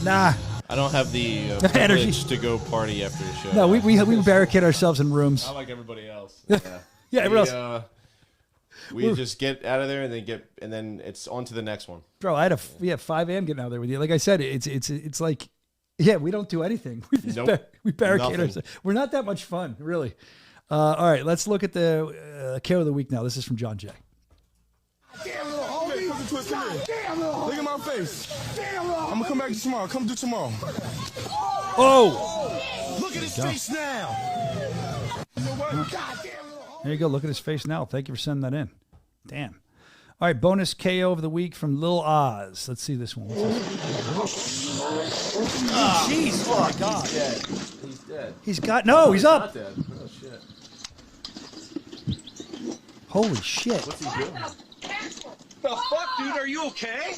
Nah. I don't have the energy privilege to go party after the show. No, we barricade ourselves in rooms. Not like everybody else. Yeah, everyone else. We just get out of there and then it's on to the next one. Bro, I had 5 a.m. getting out there with you. Like I said, it's like, yeah, we don't do anything. We just we barricade ourselves. We're not that much fun, really. All right, let's look at the KO of the week now. This is from John J. Damn, little homie. Damn, little homie. Look at my face. Damn, little homie. I'm gonna come back tomorrow. Come do tomorrow. Oh! Look at his face now. You know what? There you go. Look at his face now. Thank you for sending that in. Damn. All right, bonus KO of the week from Lil Oz. Let's see this one. Jeez, oh my God. He's dead. He's dead. He's got, no, he's up. Not dead. Oh, shit. Holy shit. What's he doing? The fuck, dude? Are you okay?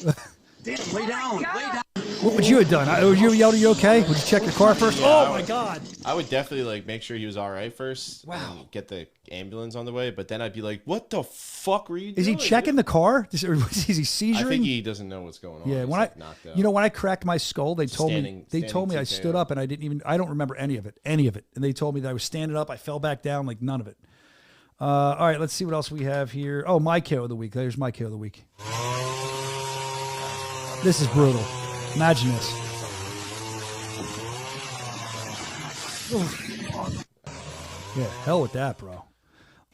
Damn, lay down. Lay down. What would you have done? Would you have yelled, "Are you okay"? Would you check your car first? Yeah, oh my God! I would definitely like make sure he was all right first. Wow. And get the ambulance on the way, but then I'd be like, "What the fuck were you doing?" Is he checking the car? Is he seizuring? I think he doesn't know what's going on. Yeah, He's when like knocked out. when I cracked my skull, they told me standing I stood up and I don't remember any of it, and they told me that I was standing up, I fell back down, like none of it. All right, let's see what else we have here. Oh, my KO of the week. There's my KO of the week. This is brutal. Imagine this. Yeah, hell with that, bro.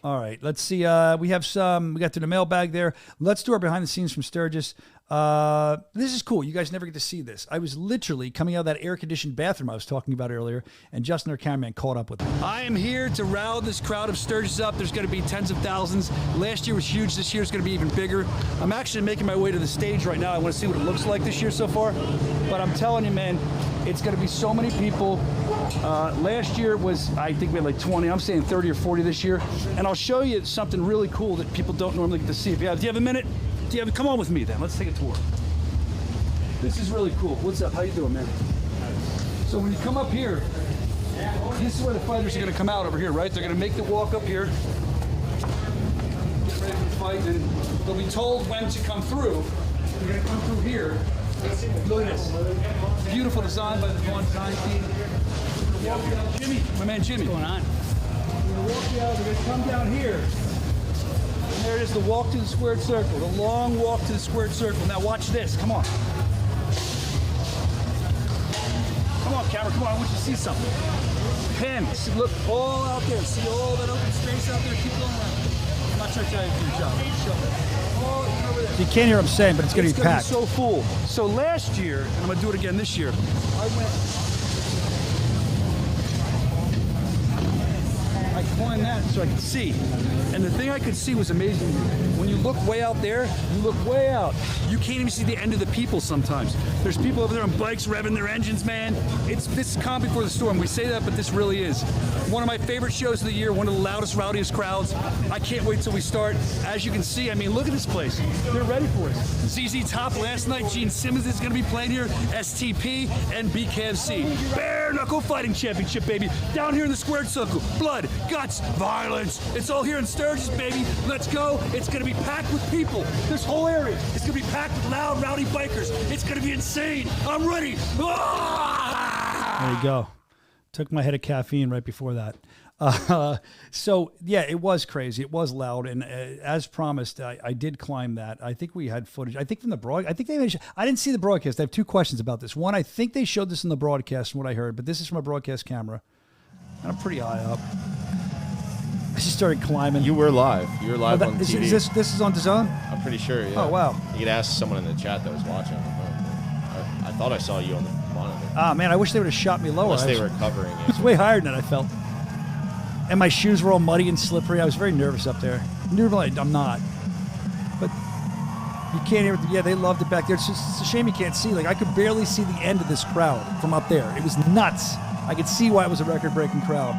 All right, let's see. We got to the mailbag there. Let's do our behind the scenes from Sturgis. This is cool. You guys never get to see this. I was literally coming out of that air-conditioned bathroom I was talking about earlier, and Justin, our cameraman, caught up with me. I am here to rile this crowd of Sturgis up. There's going to be tens of thousands. Last year was huge. This year is going to be even bigger. I'm actually making my way to the stage right now. I want to see what it looks like this year so far. But I'm telling you, man, it's going to be so many people. Last year was, I think we had like 20. I'm saying 30 or 40 this year. And I'll show you something really cool that people don't normally get to see. Do you have a minute? Come on with me then. Let's take a tour. This is really cool. What's up? How you doing, man? So when you come up here, this is where the fighters are going to come out over here, right? They're going to make the walk up here. Get ready for the fight, and they'll be told when to come through. They're going to come through here. Look at this. Beautiful design by the Vaughn design team. Walk down, Jimmy, my man Jimmy. What's going on? We're going to walk down. We're going to come down here. And there it is, the walk to the squared circle, the long walk to the squared circle. Now watch this, come on. Come on, camera, come on, I want you to see something. Pan, look all out there, see all that open space out there, keep going around. I'm not sure how you do your job. All over there. You can't hear what I'm saying, but it's going to be packed. It's going to be so full. So last year, and I'm going to do it again this year, I climbed that so I could see. And the thing I could see was amazing. When you look way out there, you look way out. You can't even see the end of the people sometimes. There's people over there on bikes revving their engines, man. This is calm before the storm. We say that, but this really is. One of my favorite shows of the year, one of the loudest, rowdiest crowds. I can't wait till we start. As you can see, I mean, look at this place. They're ready for us. ZZ Top last night, Gene Simmons is going to be playing here, STP, and BKFC. Bare Knuckle Fighting Championship, baby. Down here in the squared circle. Blood, guts, violence. It's all here in Sturgis, baby. Let's go. It's going to be packed with people. This whole area is going to be packed with loud, rowdy bikers. It's going to be insane. I'm ready. Ah! There you go. Took my head of caffeine right before that. So, yeah, it was crazy. It was loud. And as promised, I did climb that. I think we had footage. I think from the broadcast. I didn't see the broadcast. I have two questions about this. One, I think they showed this in the broadcast from what I heard, but this is from a broadcast camera. And I'm pretty high up. I just started climbing. You were live. You were live on TV. Is this is on DAZN? I'm pretty sure, yeah. Oh, wow. You could ask someone in the chat that was watching on the phone. I thought I saw you on the monitor. Ah, man, I wish they would have shot me lower. Unless they were covering It it. was way higher than I felt. And my shoes were all muddy and slippery. I was very nervous up there. Normally, I'm not. But you can't hear it. Yeah, they loved it back there. It's a shame you can't see. Like, I could barely see the end of this crowd from up there. It was nuts. I could see why it was a record-breaking crowd.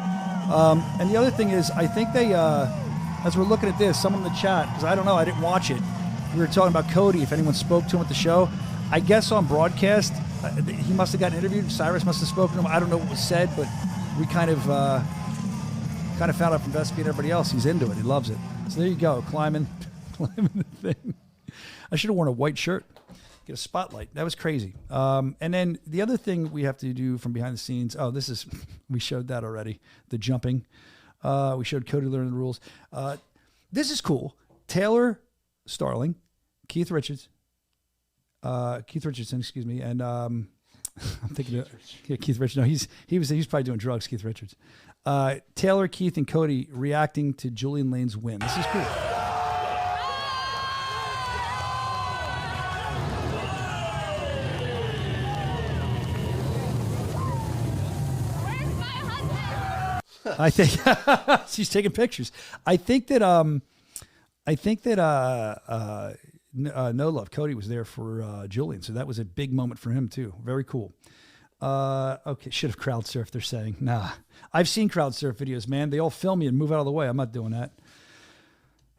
And the other thing is, I think they, as we're looking at this, someone in the chat, because I don't know, I didn't watch it. We were talking about Cody, if anyone spoke to him at the show. I guess on broadcast, he must have gotten interviewed. Cyrus must have spoken to him. I don't know what was said, but we kind of found out from Vespi and everybody else. He's into it. He loves it. So there you go, climbing the thing. I should have worn a white shirt. Get a spotlight. That was crazy. And then the other thing we have to do from behind the scenes. Oh, this is, we showed that already. The jumping. We showed Cody learning the rules. This is cool. Taylor Starling, Keith Richardson, excuse me, and I'm thinking of Keith Richards. No, he was probably doing drugs. Keith Richards, Taylor, Keith, and Cody reacting to Julian Lane's win. This is cool. I think she's taking pictures. I think that No Love Cody was there for Julian, so that was a big moment for him too. Very cool. Okay, should have crowd surfed. They're saying, nah. I've seen crowd surf videos, man. They all film you and move out of the way. I'm not doing that.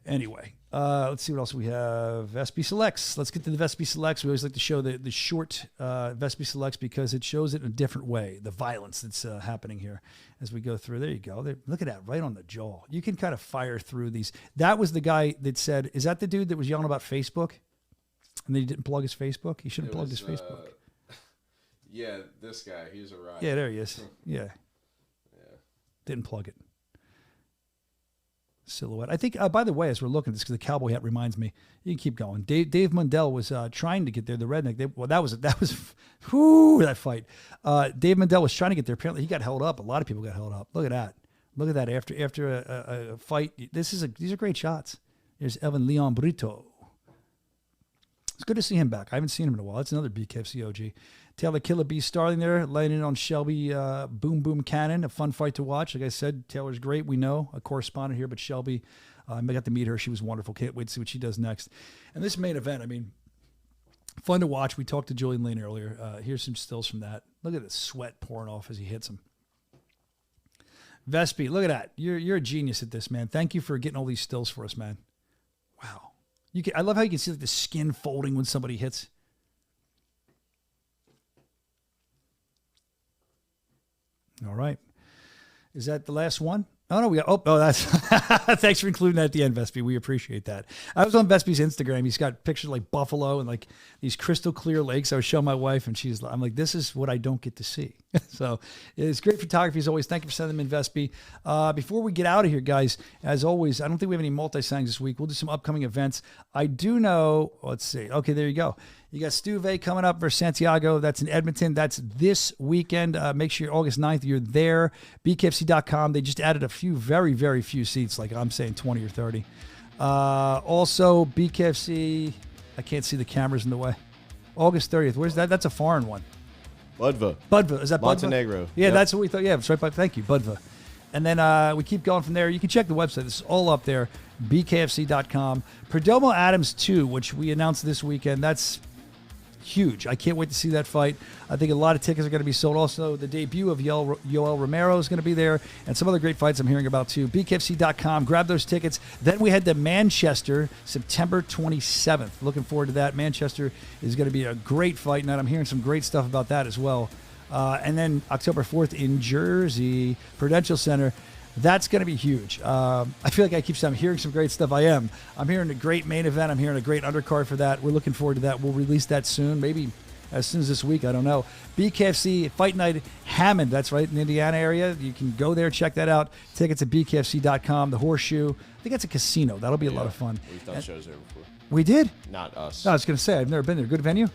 Anyway, let's see what else we have. Vespi Selects. Let's get to the Vespi Selects. We always like to show the short Vespi Selects because it shows it in a different way, the violence that's happening here as we go through. There you go. Look at that, right on the jaw. You can kind of fire through these. That was the guy that said, is that the dude that was yelling about Facebook? And then he didn't plug his Facebook? He should have plugged his Facebook. Yeah, this guy. He's a riot. Yeah, there he is. Yeah. Didn't plug it. Silhouette. I think, by the way, as we're looking at this, because the cowboy hat reminds me, you can keep going. Dave Mundell was trying to get there. The redneck. That was that fight. Dave Mundell was trying to get there. Apparently, he got held up. A lot of people got held up. Look at that. Look at that. After a fight, these are great shots. There's Evan Leon Brito. It's good to see him back. I haven't seen him in a while. That's another BKFC OG. Taylor Killer B Starling there, laying in on Shelby Boom Boom Cannon. A fun fight to watch. Like I said, Taylor's great. We know, a correspondent here, but Shelby, I got to meet her. She was wonderful. Can't wait to see what she does next. And this main event, I mean, fun to watch. We talked to Julian Lane earlier. Here's some stills from that. Look at the sweat pouring off as he hits him. Vespi, look at that. You're a genius at this, man. Thank you for getting all these stills for us, man. Wow. I love how you can see like the skin folding when somebody hits. All right. Is that the last one? Oh, that's thanks for including that at the end, Vespi. We appreciate that. I was on Vespi's Instagram. He's got pictures like buffalo and like these crystal clear lakes. I was showing my wife and I'm like, this is what I don't get to see. So it's great photography as always. Thank you for sending them in, Vespi. Before we get out of here, guys, as always, I don't think we have any multi-sangs this week. We'll do some upcoming events. I do know, let's see. Okay, there you go. You got Stuve coming up versus Santiago. That's in Edmonton. That's this weekend. Make sure August 9th, you're there. BKFC.com. They just added a few, very, very few seats, like I'm saying 20 or 30. Also, BKFC, I can't see the cameras in the way. August 30th. Where's that? That's a foreign one. Budva. Is that Budva? Montenegro. Yeah, Yep. That's what we thought. Yeah, it's right by. Thank you, Budva. And then we keep going from there. You can check the website. This is all up there, bkfc.com. Perdomo Adams 2, which we announced this weekend. That's huge. I can't wait to see that fight. I think a lot of tickets are going to be sold. Also, the debut of Yoel Romero is going to be there, and some other great fights I'm hearing about too. BKFC.com. Grab those tickets. Then we head to Manchester, September 27th. Looking forward to that. Manchester is going to be a great fight night. I'm hearing some great stuff about that as well. And then October 4th in Jersey, Prudential Center. That's going to be huge. I feel like I keep saying I'm hearing some great stuff. I'm hearing a great main event. I'm hearing a great undercard for that. We're looking forward to that. We'll release that soon, maybe as soon as this week. I don't know. BKFC Fight Night Hammond. That's right in the Indiana area. You can go there, check that out. Tickets at bkfc.com. The Horseshoe. I think that's a casino. That'll be a lot of fun. We've done shows there before. We did? Not us. No, I was going to say, I've never been there. Good venue?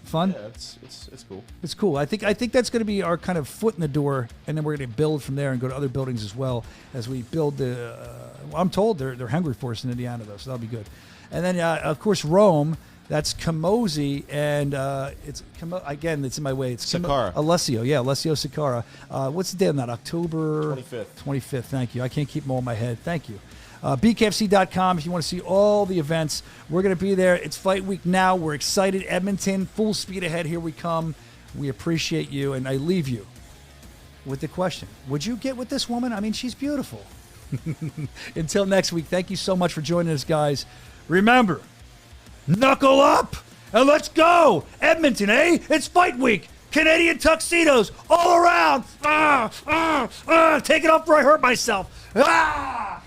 Fun? Yeah, it's cool. It's cool. I think that's going to be our kind of foot in the door, and then we're going to build from there and go to other buildings as well as we build the. I'm told they're hungry for us in Indiana though, so that'll be good. And then of course Rome. That's Camozzi, and again, it's in my way. It's Sakara. Alessio Sakara. What's the day on that? October 25th. 25th. Thank you. I can't keep them all in my head. Thank you. BKFC.com if you want to see all the events. We're going to be there. It's fight week now. We're excited. Edmonton, full speed ahead. Here we come. We appreciate you, and I leave you with the question. Would you get with this woman? I mean, she's beautiful. Until next week, thank you so much for joining us, guys. Remember, knuckle up and let's go. Edmonton, eh? It's fight week. Canadian tuxedos all around. Take it off before I hurt myself. Ah!